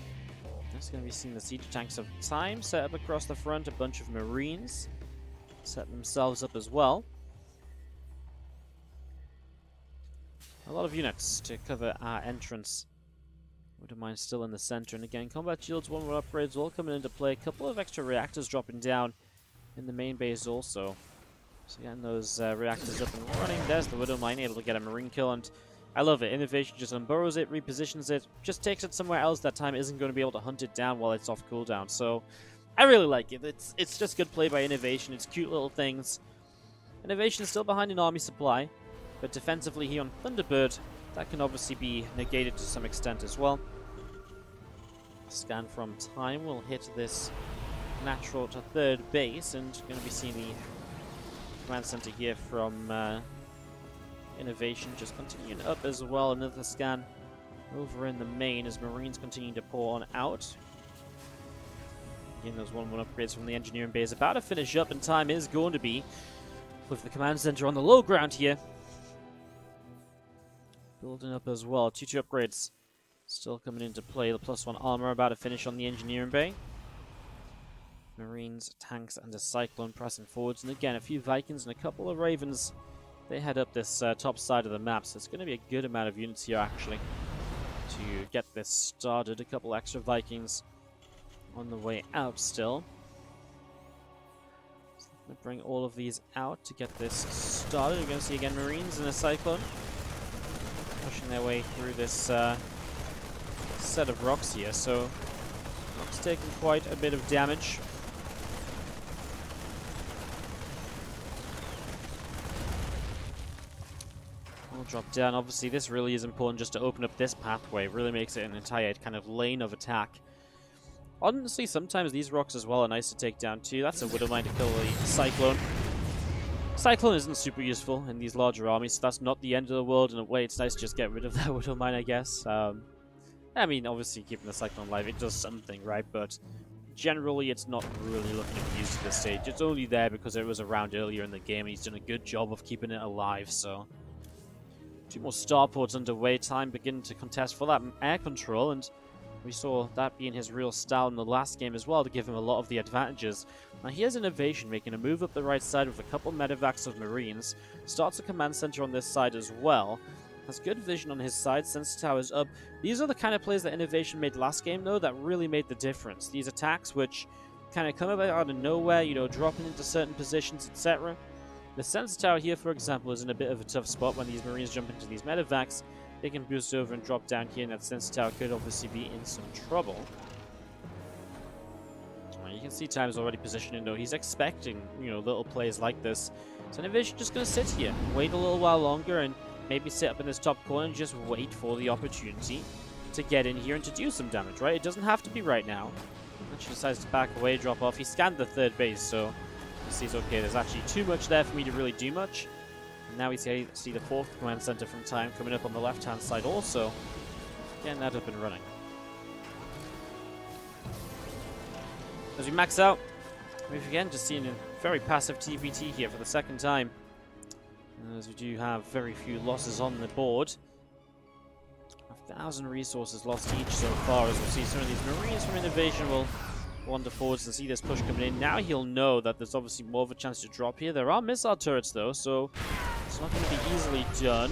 that's going to be seeing the Siege Tanks of time set up across the front. A bunch of Marines set themselves up as well. A lot of units to cover our entrance. Wouldn't mind still in the center. And again, combat shields, 1-1 upgrades all coming into play. A couple of extra reactors dropping down in the main base also. So getting those reactors up and running. There's the Widow Mine, able to get a Marine kill. And I love it. INnoVation just unburrows it, repositions it, just takes it somewhere else that time isn't going to be able to hunt it down while it's off cooldown. So I really like it. It's just good play by INnoVation. It's cute little things. INnoVation is still behind in army supply. But defensively here on Thunderbird, that can obviously be negated to some extent as well. Scan from time will hit this natural to third base, and going to be seeing the command center here from INnoVation just continuing up as well. Another scan over in the main as Marines continue to pour on out. Again, those 1-1 upgrades from the engineering base about to finish up, and time is going to be with the command center on the low ground here. Building up as well. 2-2 upgrades still coming into play. The +1 armor about to finish on the engineering bay. Marines, tanks, and a Cyclone pressing forwards. And again, a few Vikings and a couple of Ravens. They head up this top side of the map. So it's going to be a good amount of units here, actually, to get this started. A couple extra Vikings on the way out still. So I'm going to bring all of these out to get this started. We're going to see again Marines and a Cyclone pushing their way through this set of rocks here, so it's taking quite a bit of damage. We'll drop down. Obviously, this really is important just to open up this pathway. It really makes it an entire kind of lane of attack. Honestly, sometimes these rocks as well are nice to take down too. That's a Widow Mine to kill the Cyclone. Cyclone isn't super useful in these larger armies, so that's not the end of the world. In a way, it's nice to just get rid of that Widow Mine, I guess. I mean, obviously, keeping the Cyclone alive, it does something, right? But generally, it's not really looking to be used at this stage. It's only there because it was around earlier in the game, and he's done a good job of keeping it alive, so... 2 more starports underway. Time beginning to contest for that air control, and we saw that being his real style in the last game as well to give him a lot of the advantages. Now here's INnoVation making a move up the right side with a couple medevacs of Marines. Starts a command center on this side as well. Has good vision on his side, sensor towers up. These are the kind of plays that INnoVation made last game though that really made the difference. These attacks which kind of come about out of nowhere, you know, dropping into certain positions, etc. The sensor tower here, for example, is in a bit of a tough spot when these Marines jump into these medevacs. They can boost over and drop down here, and that sensor tower could obviously be in some trouble. You can see Time's already positioning though. He's expecting, you know, little plays like this. So INnoVation just going to sit here, wait a little while longer, and maybe sit up in this top corner and just wait for the opportunity to get in here and to do some damage, right? It doesn't have to be right now. Actually decides to back away, drop off. He scanned the third base, so he sees, okay, there's actually too much there for me to really do much. And now we see the 4th command center from Time coming up on the left-hand side also. Getting that up and running. As we max out, we've again just seen a very passive TVT here for the second time. As we do have very few losses on the board. 1,000 resources lost each so far, as we see some of these Marines from INnoVation will wander forwards and see this push coming in. Now he'll know that there's obviously more of a chance to drop here. There are missile turrets though, so it's not going to be easily done.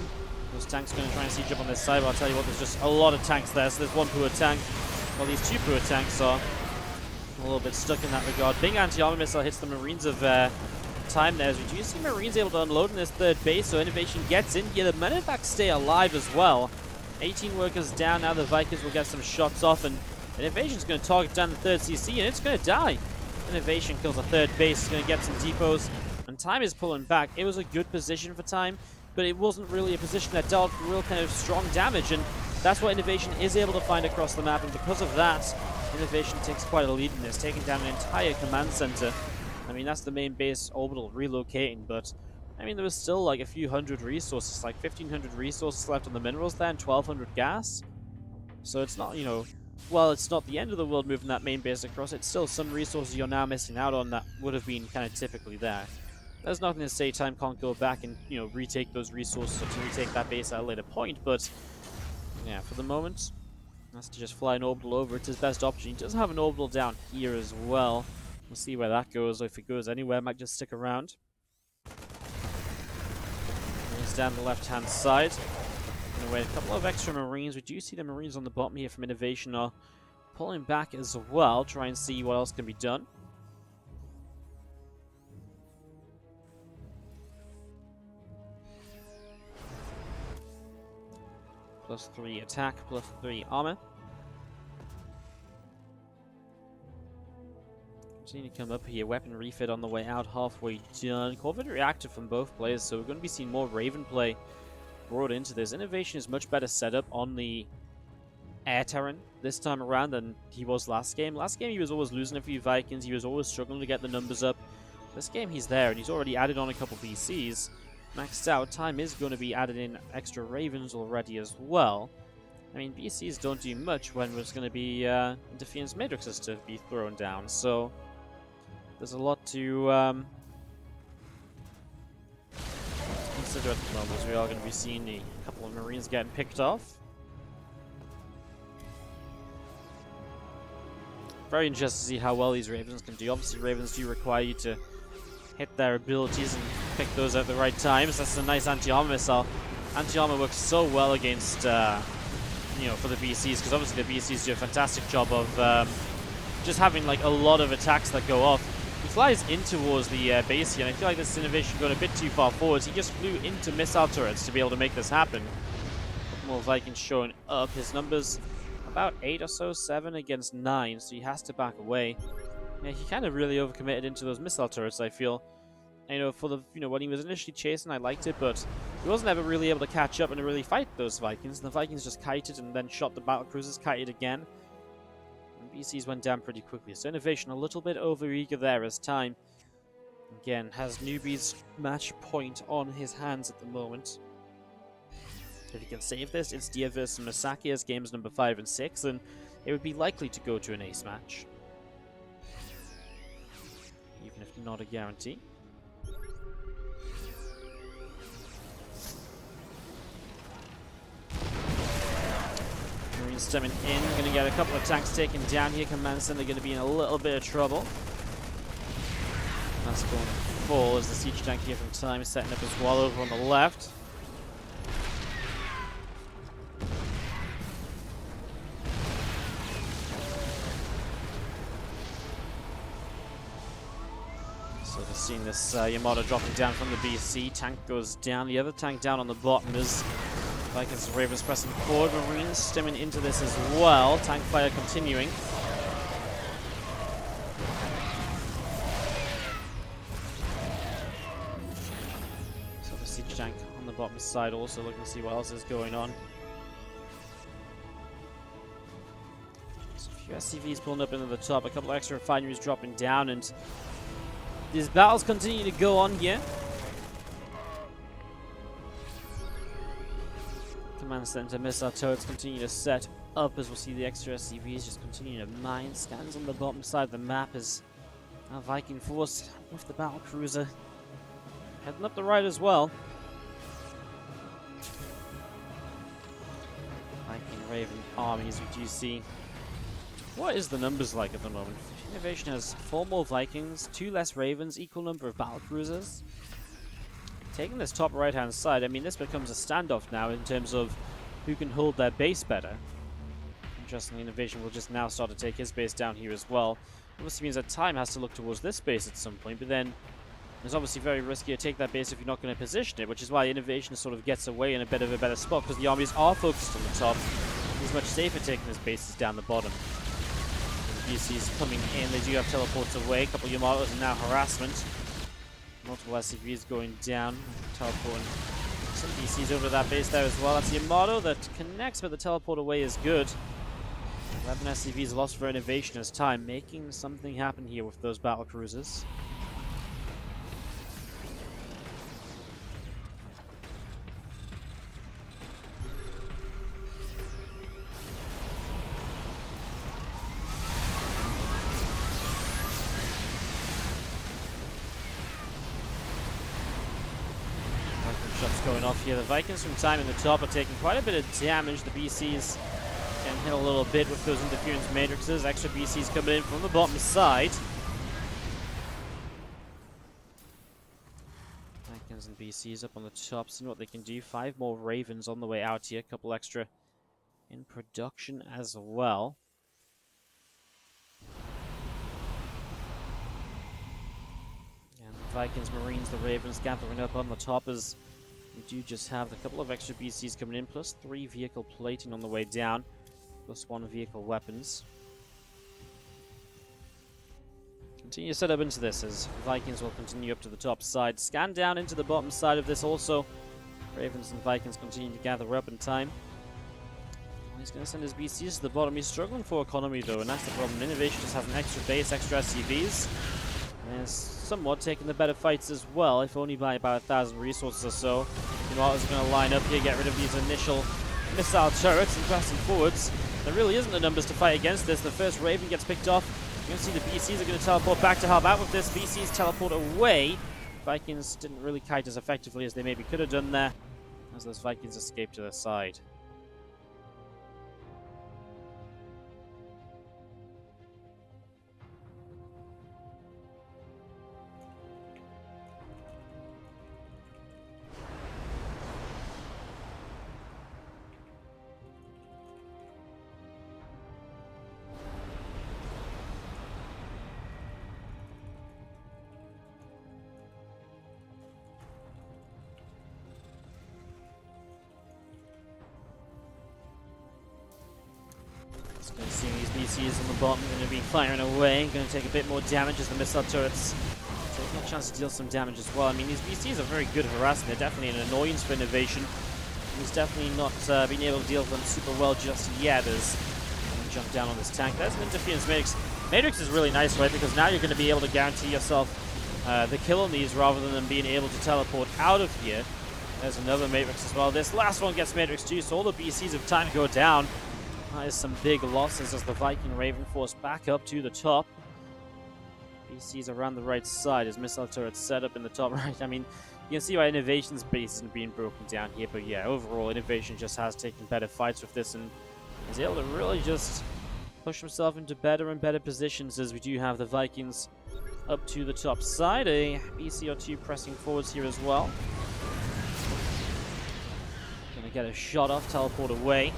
Those tanks are going to try and siege up on this side, but I'll tell you what, there's just a lot of tanks there. So there's one poor tank, while these 2 poor tanks are a little bit stuck in that regard. Big anti-armor missile hits the Marines of Time there, as we do see Marines able to unload in this third base, so INnoVation gets in here. The medevacs stay alive as well. 18 workers down. Now the Vikings will get some shots off, and INnoVation's going to target down the 3rd CC, and it's going to die. INnoVation kills the 3rd base, is going to get some depots, and Time is pulling back. It was a good position for Time, but it wasn't really a position that dealt real kind of strong damage, and that's what INnoVation is able to find across the map, and because of that, INnoVation takes quite a lead in this, taking down an entire command center. I mean, that's the main base orbital relocating, but I mean, there was still like a few hundred resources, like 1,500 resources left on the minerals there and 1,200 gas. So it's not, you know, well, it's not the end of the world moving that main base across. It's still some resources you're now missing out on that would have been kind of typically there. There's nothing to say Time can't go back and, you know, retake those resources or to retake that base at a later point, but yeah, for the moment, has to just fly an orbital over. It's his best option. He does have an orbital down here as well. We'll see where that goes. If it goes anywhere, might just stick around. He's down the left-hand side. Anyway, a couple of extra Marines. We do see the Marines on the bottom here from INnoVation are pulling back as well. Try and see what else can be done. +3 attack, +3 armor. Continue to come up here. Weapon refit on the way out, halfway done. Corvid reactive from both players, so we're going to be seeing more Raven play brought into this. INnoVation is much better set up on the air terrain this time around than he was last game. Last game he was always losing a few Vikings. He was always struggling to get the numbers up. This game he's there, and he's already added on a couple BCs. Maxed out. Time is going to be added in extra Ravens already as well. I mean, BCs don't do much when there's going to be interference matrices to be thrown down, so there's a lot to consider at the moment. We are going to be seeing a couple of Marines getting picked off. Very interested to see how well these Ravens can do. Obviously, Ravens do require you to hit their abilities and pick those at the right times. That's a nice anti-armor missile. Anti-armor works so well against, you know, for the BCs, because obviously the BCs do a fantastic job of just having like a lot of attacks that go off. He flies in towards the base here, and I feel like this INnoVation going a bit too far forwards. He just flew into missile turrets to be able to make this happen. More Vikings showing up. His numbers about 8 or so, 7 against 9, so he has to back away. Yeah, he kind of really overcommitted into those missile turrets, I feel. You know, for the, you know, when he was initially chasing, I liked it, but he wasn't ever really able to catch up and really fight those Vikings. The Vikings just kited and then shot the battlecruisers, kited again. And BCs went down pretty quickly. So INnoVation a little bit overeager there as Time, again, has newbie's match point on his hands at the moment. If he can save this, it's Dia vs Masaki as games number 5 and 6, and it would be likely to go to an ace match. Even if not a guarantee. Marines stemming in, going to get a couple of tanks taken down here. Command Center going to be in a little bit of trouble. That's going full as the siege tank here from Time is setting up his wall over on the left. So just seeing this Yamato dropping down from the BC. Tank goes down. The other tank down on the bottom is Vikings and Ravens pressing forward. Marines stemming into this as well. Tank fire continuing. So the siege tank on the bottom side also looking to see what else is going on. So a few SCVs pulling up into the top. A couple extra refineries dropping down, and these battles continue to go on here. Command Center missile turrets continue to set up as we'll see the extra SCVs just continue to mine. Scans on the bottom side of the map as our Viking force with the battle cruiser heading up the right as well. Viking Raven armies, we do see. What is the numbers like at the moment? INnoVation has 4 more Vikings, 2 less Ravens, equal number of battle cruisers. Taking this top right-hand side, I mean, this becomes a standoff now in terms of who can hold their base better. Interestingly, INnoVation will just now start to take his base down here as well. Obviously means that Time has to look towards this base at some point, but then it's obviously very risky to take that base if you're not going to position it, which is why INnoVation sort of gets away in a bit of a better spot, because the armies are focused on the top. He's much safer taking his bases down the bottom. BCs coming in, they do have teleports away, a couple of Yamatos and now harassment. Multiple SCVs going down, teleporting some BCs over to that base there as well. That's Yamato that connects, but the teleport away is good. 11 SCVs lost for INnoVation as Time, making something happen here with those battle cruisers. Shots going off here. The Vikings from time in the top are taking quite a bit of damage. The BCs can hit a little bit with those interference matrices. Extra BCs coming in from the bottom side. Vikings and BCs up on the top, seeing what they can do. 5 more Ravens on the way out here. A couple extra in production as well. And the Vikings, Marines, the Ravens gathering up on the top as we do just have a couple of extra BCs coming in, plus 3 vehicle plating on the way down, plus 1 vehicle weapons. Continue to set up into this as Vikings will continue up to the top side. Scan down into the bottom side of this also. Ravens and Vikings continue to gather up in time. He's going to send his BCs to the bottom. He's struggling for economy though, and that's the problem. INnoVation just has an extra base, extra SCVs. And is somewhat taking the better fights as well, if only by about 1,000 resources or so. Meanwhile, is going to line up here, get rid of these initial missile turrets and pressing forwards. There really isn't the numbers to fight against this. The first Raven gets picked off. You can see the BCs are going to teleport back to help out with this. BCs teleport away. Vikings didn't really kite as effectively as they maybe could have done there, as those Vikings escape to their side. Going to see these BCs on the bottom going to be firing away, going to take a bit more damage as the missile turrets taking a chance to deal some damage as well. I mean, these BCs are very good at harassing. They're definitely an annoyance for INnoVation. He's definitely not being able to deal with them super well just yet as he jump down on this tank. That's an interference matrix. Matrix is really nice, right? Because now you're going to be able to guarantee yourself the kill on these rather than them being able to teleport out of here. There's another matrix as well. This last one gets matrix too, so all the BCs have time to go down. That is some big losses as the Viking Raven force back up to the top. BC's around the right side as missile turrets set up in the top right. I mean, you can see why INnoVation's base isn't being broken down here, but yeah, overall INnoVation just has taken better fights with this and is able to really just push himself into better and better positions as we do have the Vikings up to the top side. A BC or 2 pressing forwards here as well. Gonna get a shot off, teleport away.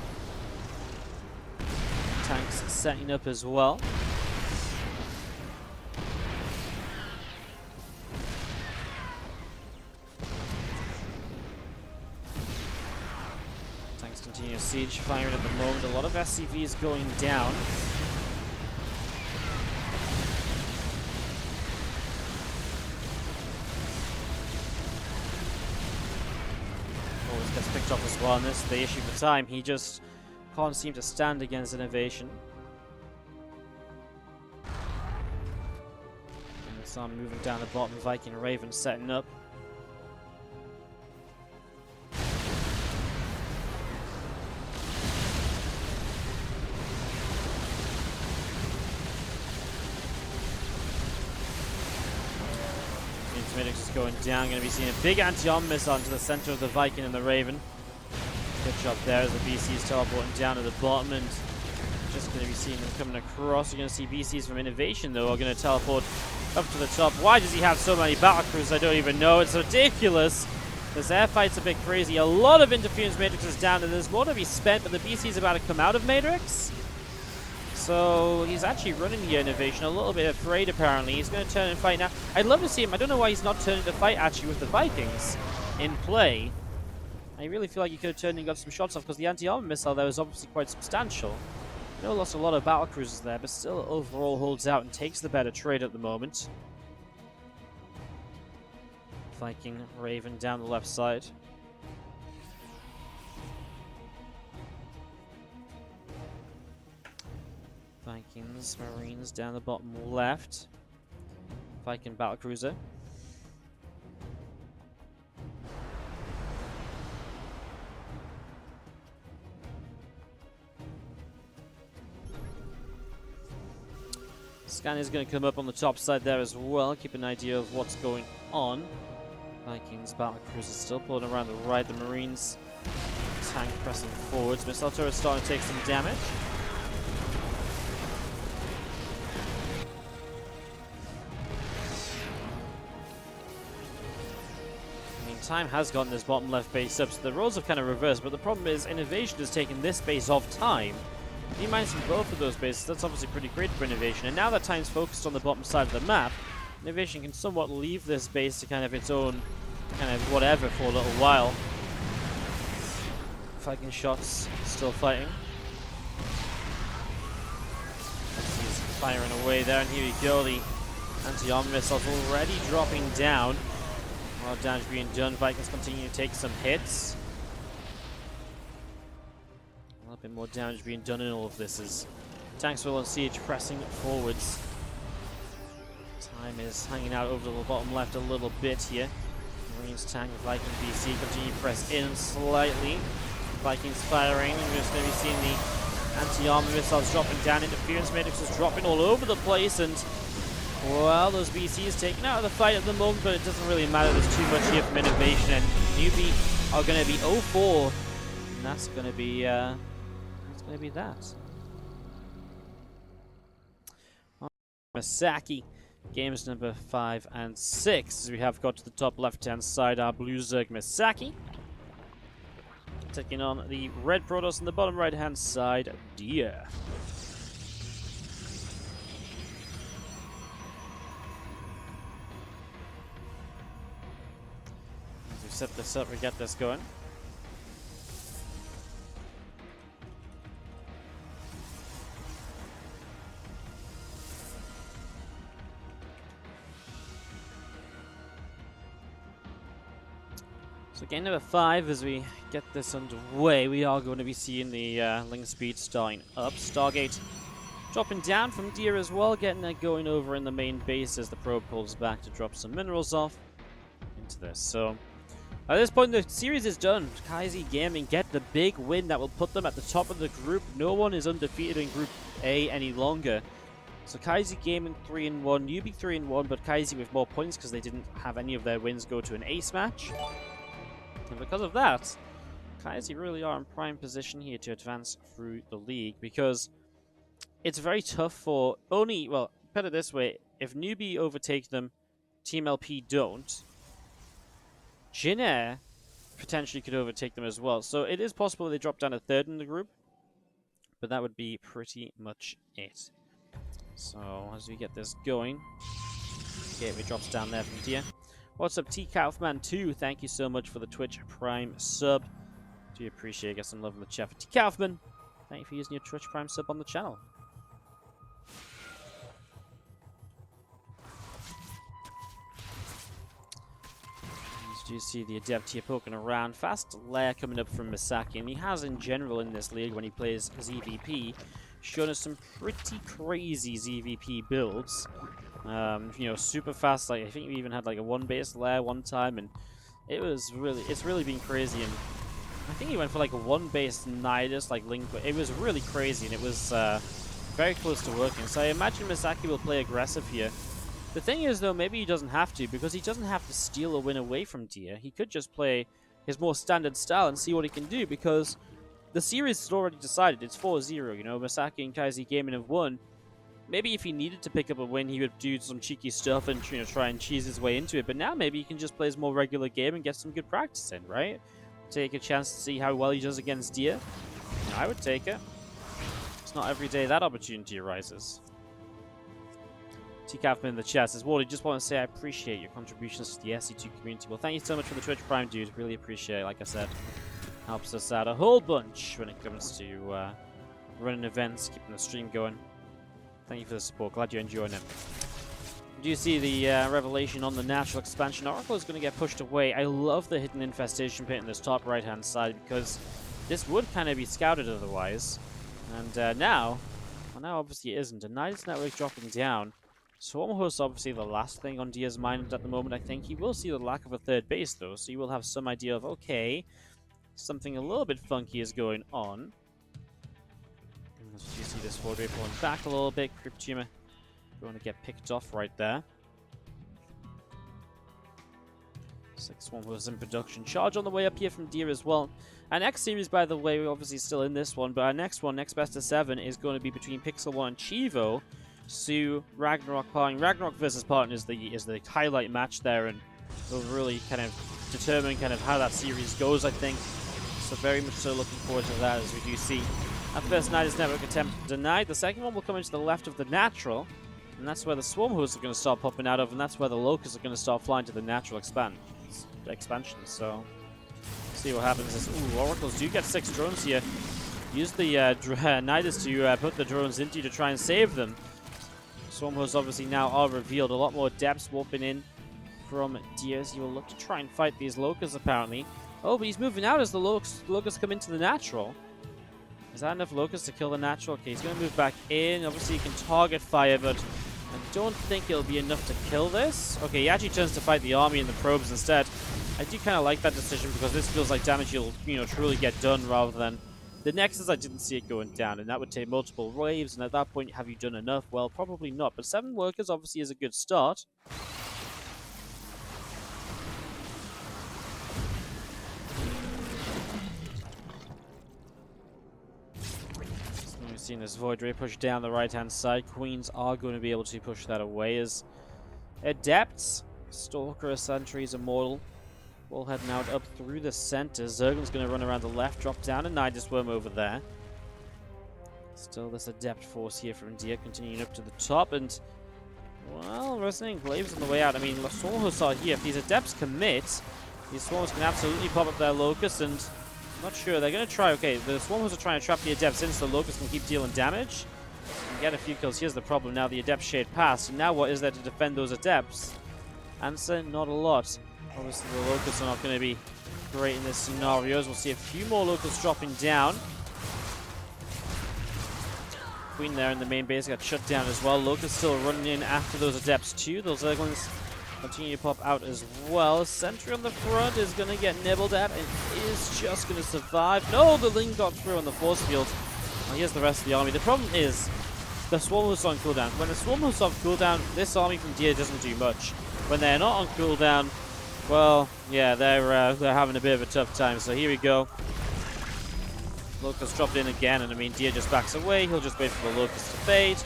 Tanks setting up as well. Tanks continue siege firing at the moment. A lot of SCVs going down. Always gets picked off as well, and this is the issue for time. He just can't seem to stand against INnoVation. And so I'm moving down the bottom. Viking Raven setting up. Intermedics is going down. Going to be seeing a big anti-armor missile into the center of the Viking and the Raven. Good job there as the BCs teleporting down to the bottom, and just going to be seeing them coming across. You're going to see BCs from INnoVation though are going to teleport up to the top. Why does he have so many battlecruisers? I don't even know. It's ridiculous. This air fight's a bit crazy. A lot of interference matrices down, and there's more to be spent, but the BC's about to come out of Matrix. So he's actually running the INnoVation, a little bit afraid apparently. He's going to turn and fight now. I'd love to see him. I don't know why he's not turning to fight actually with the Vikings in play. I really feel like he could have turned and got some shots off because the anti-armor missile there was obviously quite substantial. I know lost a lot of battlecruisers there, but still overall holds out and takes the better trade at the moment. Viking Raven down the left side. Vikings, Marines down the bottom left. Viking battlecruiser. Scan is going to come up on the top side there as well. Keep an idea of what's going on. Vikings battle cruisers still pulling around the right. The Marines tank pressing forwards. Missile turret starting to take some damage. Time has gotten this bottom left base up, so the roles have kind of reversed, but the problem is INnoVation has taken this base off time. He mines from both of those bases. That's obviously pretty great for INnoVation, and now that time's focused on the bottom side of the map, INnoVation can somewhat leave this base to kind of its own kind of whatever for a little while. Viking shots still fighting. He's firing away there, and here we go. The anti-armor missiles already dropping down. A lot of damage being done. Vikings continue to take some hits. A little bit more damage being done in all of this as tanks still on siege, pressing forwards. Time is hanging out over the bottom left a little bit here. Marines tank, Viking BC continue to press in slightly. Vikings firing. We're just going to be seeing the anti-armor missiles dropping down. Interference matrix is dropping all over the place, and well, those BCs taken out of the fight at the moment, but it doesn't really matter. There's too much here from INnoVation, and newbie are going to be 0-4, and that's going to be that. Misaki, games number 5 and 6. As we have got to the top left-hand side, our blue Zerg Misaki taking on the red Protoss on the bottom right-hand side, Dia. Set this up, we get this going. So game number 5, as we get this underway, we are going to be seeing the link speed starting up. Stargate dropping down from Deer as well, getting that going over in the main base as the probe pulls back to drop some minerals off into this. So at this point, the series is done. Kaizi Gaming get the big win that will put them at the top of the group. No one is undefeated in Group A any longer. So Kaizi Gaming 3-1, Newbie 3-1, but Kaizi with more points because they didn't have any of their wins go to an ace match. And because of that, Kaizi really are in prime position here to advance through the league, because it's very tough for only, well, put it this way, if Newbie overtake them, Team LP don't, Jin Air potentially could overtake them as well. So it is possible they drop down a third in the group, but that would be pretty much it. So as we get this going, Gateway drops down there from Dia. What's up, T Kaufman 2? Thank you so much for the Twitch Prime sub. Do appreciate it. Get some love in the chat for T Kaufman. Thank you for using your Twitch Prime sub on the channel. Do you see the Adept here poking around? Fast lair coming up from Misaki, and he has in general in this league when he plays ZVP shown us some pretty crazy ZVP builds. You know, super fast. Like I think we even had like a 1-base lair one time, and it's really been crazy. And I think he went for like a 1-base Nidus, like Link. It was really crazy, and it was very close to working. So I imagine Misaki will play aggressive here. The thing is, though, maybe he doesn't have to, because he doesn't have to steal a win away from Dia. He could just play his more standard style and see what he can do, because the series is already decided. It's 4-0, you know. Misaki and Kaizi Gaming have won. Maybe if he needed to pick up a win, he would do some cheeky stuff and, you know, try and cheese his way into it. But now maybe he can just play his more regular game and get some good practice in, right? Take a chance to see how well he does against Dia. I would take it. It's not every day that opportunity arises. T Kaufman in the chat says, Wardy, just want to say I appreciate your contributions to the SC2 community. Well, thank you so much for the Twitch Prime, dude. Really appreciate it. Like I said, helps us out a whole bunch when it comes to running events, keeping the stream going. Thank you for the support. Glad you're enjoying it. Do you see the revelation on the natural expansion? Oracle is going to get pushed away. I love the hidden infestation pit in this top right-hand side, because this would kind of be scouted otherwise. And now obviously it isn't. A Nidus network dropping down. Swarmhost obviously the last thing on Dia's mind at the moment. I think he will see the lack of a third base though, so you will have some idea of, okay, something a little bit funky is going on. As you see this forward wave pulling back a little bit, Crypt Tumor going to get picked off right there. 6 Swarm Hosts in production. Charge on the way up here from Deer as well. Our next series, by the way, we're obviously still in this one, but our next one, next best of 7, is going to be between Pixel 1 and Chivo. Sue, Ragnarok parting. Ragnarok versus Parton is the highlight match there, and will really kind of determine kind of how that series goes, I think. So very much so looking forward to that, as we do see our first Nidus Network attempt denied. The second one will come into the left of the natural, and that's where the Swarm Hosts are going to start popping out of, and that's where the Locusts are going to start flying to the natural expansion. So see what happens. Ooh, Oracles do get 6 drones here. Use the Nidus to put the drones into to try and save them. Swarm Hosts obviously now are revealed. A lot more depths warping in from Diaz. He will look to try and fight these Locusts apparently. Oh, but he's moving out as the Locusts come into the natural. Is that enough Locusts to kill the natural? Okay, he's going to move back in. Obviously, he can target fire, but I don't think it'll be enough to kill this. Okay, he actually turns to fight the army and the probes instead. I do kind of like that decision because this feels like damage you'll, truly get done rather than the Nexus. I didn't see it going down, and that would take multiple waves, and at that point, have you done enough? Well, probably not, but 7 workers obviously is a good start. We've seen this Void Ray push down the right-hand side. Queens are going to be able to push that away as Adepts. Stalker, Sentry's Immortal. All heading out up through the center. Zerglin's going to run around the left, drop down a Nidus Worm over there. Still this Adept force here from Dia continuing up to the top, and well, Resonating Glaives on the way out. I mean, Swarm Hosts are here. If these Adepts commit, these Swarms can absolutely pop up their Locust, and I'm not sure. They're going to try. Okay, the Swarm Hosts are trying to trap the Adepts in so the Locust can keep dealing damage and get a few kills. Here's the problem. Now the Adept shade past, and now what is there to defend those Adepts? Answer, not a lot. Obviously, the Locusts are not going to be great in this scenario. We'll see a few more Locusts dropping down. Queen there in the main base got shut down as well. Locusts still running in after those Adepts too. Those Zerglings continue to pop out as well. Sentry on the front is going to get nibbled at and is just going to survive. No, the Ling got through on the force field. Well, here's the rest of the army. The problem is the Swarm Hosts on cooldown. When the Swarm Hosts on cooldown, this army from Dia doesn't do much. When they're not on cooldown, well, yeah, they're having a bit of a tough time. So here we go. Locust dropped in again, and I mean, Dia just backs away. He'll just wait for the Locust to fade.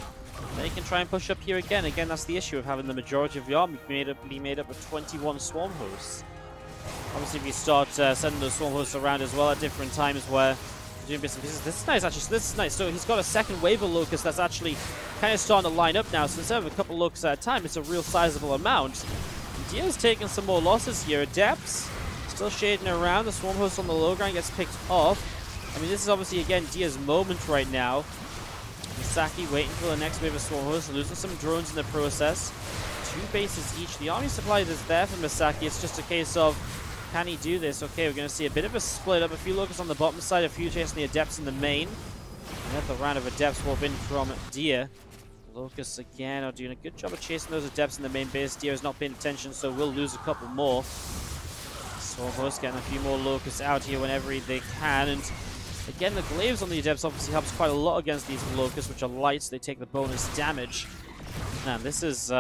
Then he can try and push up here again. Again, that's the issue of having the majority of the army be made up of 21 Swarm Hosts. Obviously, if you start sending those Swarm Hosts around as well at different times where you're doing bits and pieces. This is nice, actually. So this is nice. So he's got a second wave of Locusts that's actually kind of starting to line up now. So instead of a couple Locusts at a time, it's a real sizable amount. Dia's taking some more losses here. Adepts still shading around. The Swarm Host on the low ground gets picked off. I mean, this is obviously, again, Dia's moment right now. Misaki waiting for the next wave of Swarm Hosts, losing some drones in the process. 2 bases each. The army supply is there for Misaki. It's just a case of, can he do this? Okay, we're going to see a bit of a split up. A few Locusts on the bottom side, a few chasing the Adepts in the main. Another round of Adepts warp in from Dia. Locusts again are doing a good job of chasing those Adepts in the main base. Dia is not paying attention, so we'll lose a couple more. Swarm Hosts getting a few more Locusts out here whenever they can. And again, the Glaives on the Adepts obviously helps quite a lot against these Locusts, which are light, so they take the bonus damage. Man, this has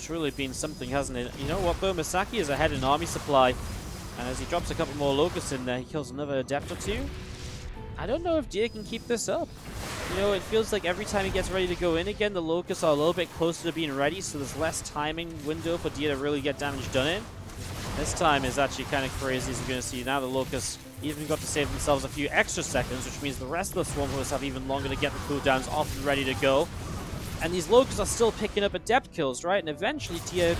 truly been something, hasn't it? You know what, though? Misaki is ahead in army supply. And as he drops a couple more Locusts in there, he kills another Adept or 2. I don't know if Dia can keep this up. You know, it feels like every time he gets ready to go in again, the Locusts are a little bit closer to being ready, so there's less timing window for Dia to really get damage done in. This time is actually kind of crazy, as you're going to see. Now the Locusts even got to save themselves a few extra seconds, which means the rest of the Swarm Hosts have even longer to get the cooldowns off and ready to go. And these Locusts are still picking up Adept kills, right? And eventually Dia,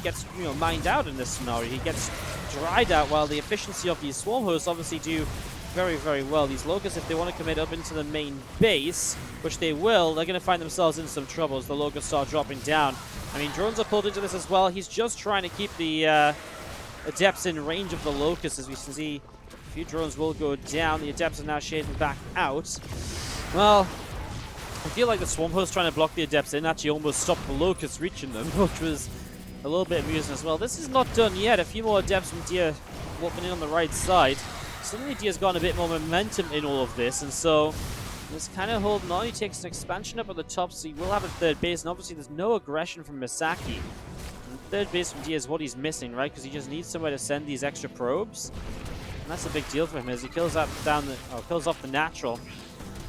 gets, mined out in this scenario. He gets dried out while the efficiency of these Swarm Hosts obviously do very, very well. These Locusts, if they want to commit up into the main base, which they will, they're going to find themselves in some trouble as the Locusts start dropping down. I mean, drones are pulled into this as well. He's just trying to keep the Adepts in range of the Locusts. As we can see, a few drones will go down. The Adepts are now shading back out. Well, I feel like the Swarm Host trying to block the Adepts in actually almost stopped the Locusts reaching them, which was a little bit amusing as well. This is not done yet. A few more Adepts from Dia walking in on the right side. Suddenly Dia's gotten a bit more momentum in all of this, and so he's kind of holding on. He takes an expansion up at the top, so he will have a third base, and obviously there's no aggression from Misaki. third base from Dia is what he's missing, right? Because he just needs somewhere to send these extra probes. And that's a big deal for him as he kills kills off the natural.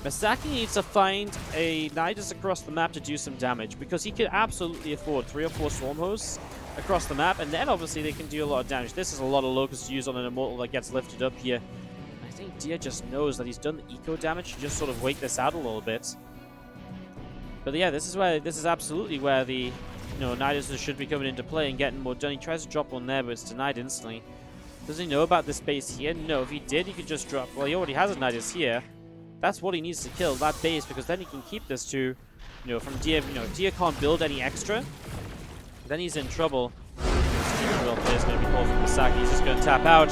Misaki needs to find a Nidus across the map to do some damage, because he could absolutely afford 3 or 4 Swarm Hosts across the map, and then obviously they can do a lot of damage. This is a lot of Locusts to use on an Immortal that gets lifted up here. I think Dia just knows that he's done the eco damage to just sort of wait this out a little bit. But yeah, this is absolutely where the Nidus should be coming into play and getting more done. He tries to drop one there, but it's denied instantly. Does he know about this base here? No, if he did, he could just drop. Well, he already has a Nidus here. That's what he needs to kill, that base, because then he can keep this to, from Dia. If Dia can't build any extra, then he's in trouble. Well, player's going to be called from Misaki. He's just going to tap out.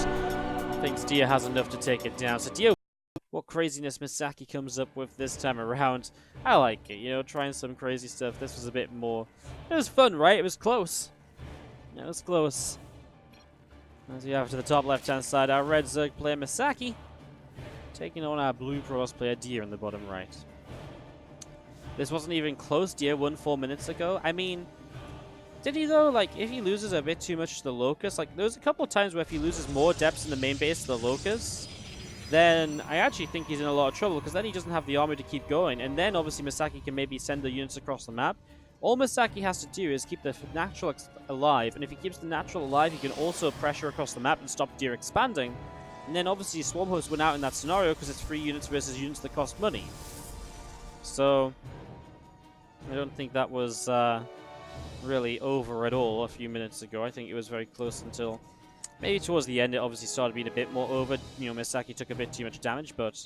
Thinks Dia has enough to take it down. So Dia, what craziness Misaki comes up with this time around. I like it, trying some crazy stuff. This was a bit more. It was fun, right? It was close. It was close. As we have to the top left-hand side, our red Zerg player Misaki taking on our blue Protoss player Dia in the bottom right. This wasn't even close. Dia won 4 minutes ago. I mean, did he though? Like, if he loses a bit too much to the Locust, like there's a couple of times where if he loses more depths in the main base to the Locust, then I actually think he's in a lot of trouble, because then he doesn't have the armor to keep going, and then obviously Misaki can maybe send the units across the map. All Misaki has to do is keep the natural alive, and if he keeps the natural alive, he can also pressure across the map and stop Dia expanding. And then obviously Swarm Host went out in that scenario because it's free units versus units that cost money. So I don't think that was really over at all a few minutes ago. I think it was very close until maybe towards the end it obviously started being a bit more over. Misaki took a bit too much damage, but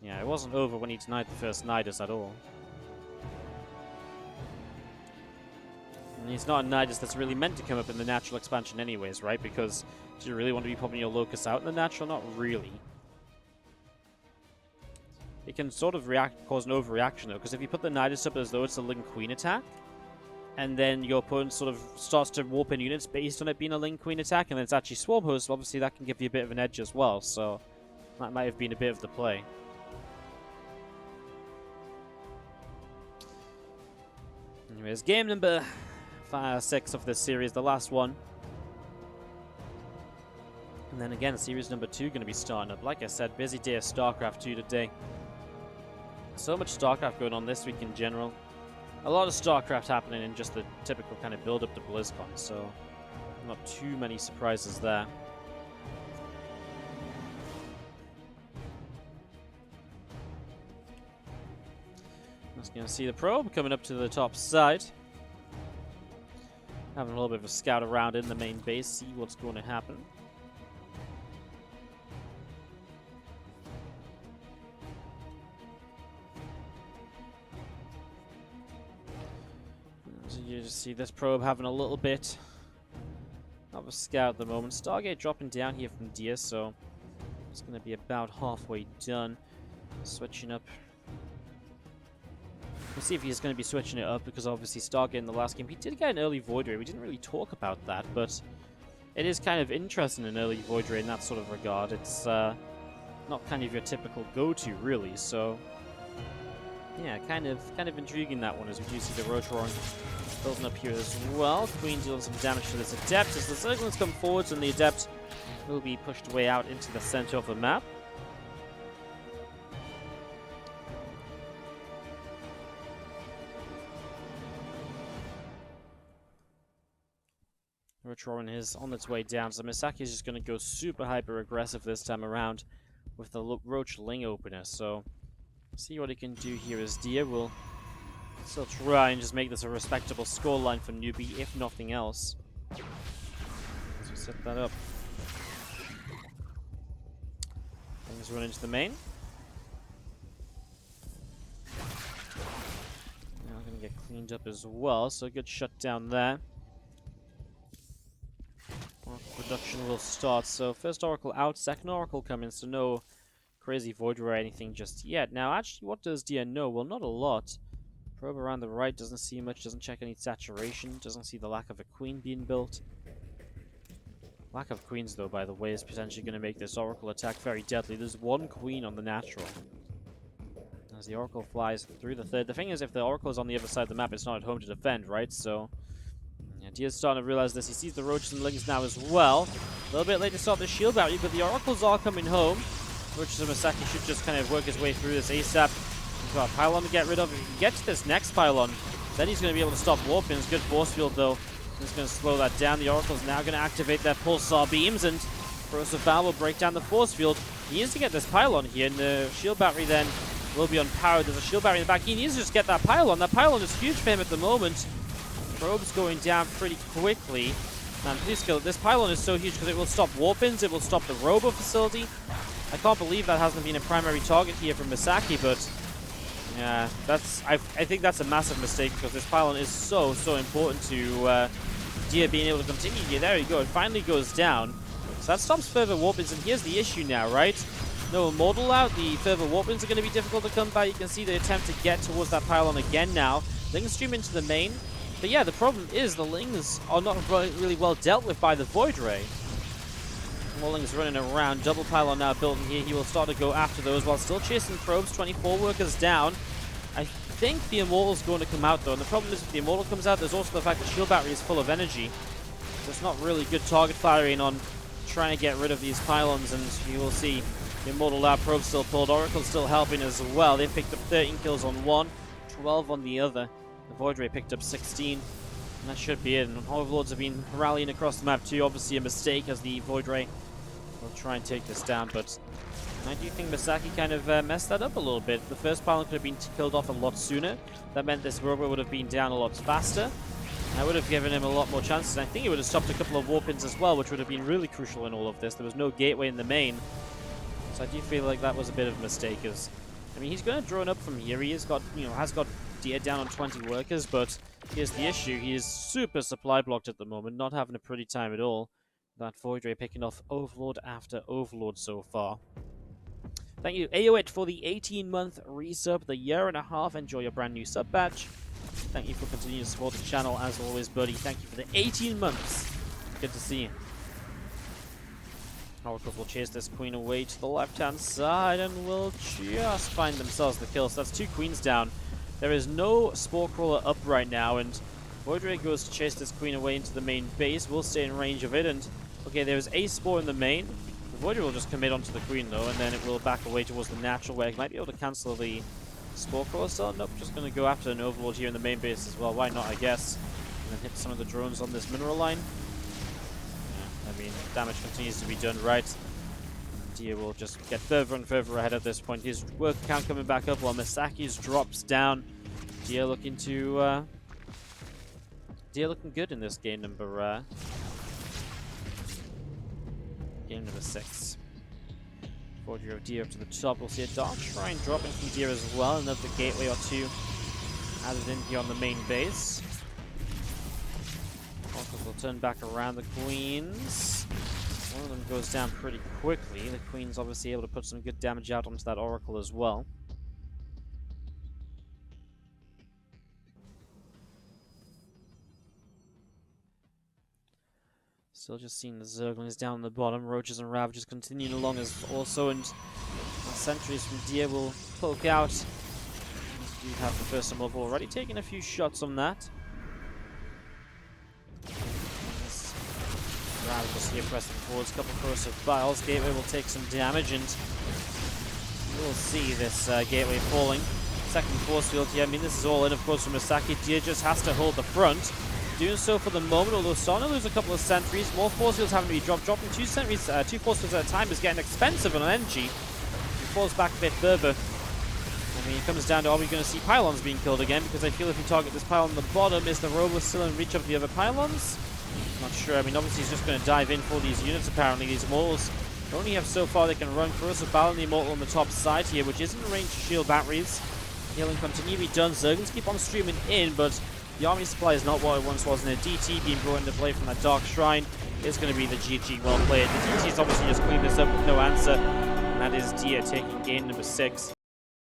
yeah, it wasn't over when he denied the first Nidus at all. And he's not a Nidus that's really meant to come up in the natural expansion anyways, right? Because do you really want to be popping your Locust out in the natural? Not really. It can sort of cause an overreaction though, because if you put the Nidus up as though it's a Ling Queen attack, and then your opponent sort of starts to warp in units based on it being a Ling Queen attack, and then it's actually Swarm Host, obviously that can give you a bit of an edge as well, so that might have been a bit of the play. Anyways, game number 6 of this series, the last one. And then again, series number 2 going to be starting up. Like I said, busy day of StarCraft 2 today. So much StarCraft going on this week in general. A lot of StarCraft happening in just the typical kind of build-up to BlizzCon, so not too many surprises there. Just going to see the probe coming up to the top side. Having a little bit of a scout around in the main base, see what's going to happen. So you just see this probe having a little bit of a scout at the moment. Stargate dropping down here from Dia, so it's going to be about halfway done. Switching up. We'll see if he's going to be switching it up, because obviously Stargate in the last game, he did get an early Void Ray. We didn't really talk about that, but it is kind of interesting, an early Void Ray in that sort of regard. It's not kind of your typical go-to, really, so yeah, kind of intriguing, that one, as we do see the Roach Roaring building up here as well. Queen dealing some damage to this Adept as the Zerglings come forwards, and the Adept will be pushed way out into the center of the map. Roach Roaring is on its way down, so Misaki is just going to go super hyper aggressive this time around with the Roach Ling opener. So see what he can do here, as Dia will still try and just make this a respectable scoreline for Newbie, if nothing else. Let's set that up. Things run into the main. Now going to get cleaned up as well, so a good shutdown there. Production will start. So first Oracle out, second Oracle coming, so no crazy Void Ray or anything just yet. Now actually, what does Dia know? Well, not a lot. Probe around the right, doesn't see much, doesn't check any saturation, doesn't see the lack of a queen being built. Lack of queens, though, by the way, is potentially going to make this Oracle attack very deadly. There's one queen on the natural. As the Oracle flies through the third. The thing is, if the Oracle is on the other side of the map, it's not at home to defend, right? So, yeah, And Dia's starting to realize this. He sees the roaches and lings now as well. A little bit late to start the shield battery, but the oracles are coming home. Roaches and Misaki should just kind of work his way through this ASAP. He's got a pylon to get rid of. If he can get to this next pylon, then he's going to be able to stop warping. Good force field though. He's going to slow that down. The oracle's now going to activate their pulsar beams, and Corrosive Valve will break down the force field. He needs to get this pylon here, and the shield battery then will be unpowered. There's a shield battery in the back. He needs to just get that pylon. That pylon is huge for him at the moment. Probe's going down pretty quickly. And please kill. This pylon is so huge because it will stop warp-ins. It will stop the robo facility. I can't believe that hasn't been a primary target here from Misaki, but yeah, I think that's a massive mistake because this pylon is so important to Dia being able to continue here. There you go. It finally goes down. So that stops further warp-ins, and here's the issue now, right? No Immortal out. The further warp-ins are going to be difficult to come by. You can see the attempt to get towards that pylon again now. Lings stream into the main. But yeah, the problem is the Lings are not really well dealt with by the Void Ray. More Lings running around. Double pylon now built in here. He will start to go after those while still chasing probes. 24 workers down. I think the Immortal's going to come out though. And the problem is if the Immortal comes out, there's also the fact that shield battery is full of energy. So it's not really good target firing on trying to get rid of these pylons, and you will see the Immortal out, probe still pulled, Oracle still helping as well. They picked up 13 kills on one, 12 on the other. The Void Ray picked up 16, and that should be it. And Overlords have been rallying across the map too. Obviously a mistake as the Void Ray will try and take this down, but I do think Misaki kind of messed that up a little bit. The first pylon could have been killed off a lot sooner. That meant this Robo would have been down a lot faster. I would have given him a lot more chances. I think he would have stopped a couple of warp-ins as well, which would have been really crucial in all of this. There was no gateway in the main. So I do feel like that was a bit of a mistake. I mean, he's going to drone up from here. He has got Dia down on 20 workers, but here's the issue. He is super supply blocked at the moment, not having a pretty time at all. That Void Ray picking off Overlord after Overlord so far. Thank you, AOIT, for the 18-month resub, the year and a half. Enjoy your brand new sub badge. Thank you for continuing to support the channel as always, buddy. Thank you for the 18 months. Good to see you. Oracles will chase this queen away to the left-hand side and will just find themselves the kill. So that's 2 queens down. There is no Spore Crawler up right now, and Void Ray goes to chase this queen away into the main base. We'll stay in range of it, and okay, there's a Spore in the main. The Void Ray will just commit onto the queen though, and then it will back away towards the natural where it might be able to cancel the Spore Crawler still. Nope, just going to go after an Overlord here in the main base as well. Why not, I guess. And then hit some of the drones on this mineral line. Yeah, I mean, damage continues to be done right. Dia will just get further and further ahead at this point. His work count coming back up while Misaki's drops down. Dia looking to... Dia looking good in this game number... game number 6. Forgery of Dia up to the top. We'll see a Dark Shrine dropping from Dia as well. Another gateway or 2 added in here on the main base. Oracles will turn back around the queens. One of them goes down pretty quickly. The queen's obviously able to put some good damage out onto that Oracle as well. Still just seeing the Zerglings down on the bottom. Roaches and Ravagers continuing along as also, and sentries from Dia will poke out. We have the first Immortal already taking a few shots on that. Ravagers here pressing forwards. Couple of corrosive vials. Gateway will take some damage, and we'll see this gateway falling. Second force field here. I mean, this is all in, of course, from Misaki. Dia just has to hold the front. Doing so for the moment, although starting to lose a couple of sentries. More force fields having to be dropped. Dropping 2 sentries, 2 force fields at a time is getting expensive on energy. He falls back a bit further. I mean, it comes down to, are we going to see pylons being killed again? Because I feel if you target this pylon on the bottom, is the Robo still in reach of the other pylons? Not sure. I mean, obviously he's just going to dive in for these units, apparently. These Immortals only have so far they can run. Corrosive Battle and the Immortal on the top side here, which isn't in range to shield batteries. Healing continue to be done. Zerglings keep on streaming in, but the army supply is not what it once was, and a DT being brought into play from that Dark Shrine is going to be the GG well played. The DT's obviously just cleaned this up with no answer, and that is Dia taking game number 6.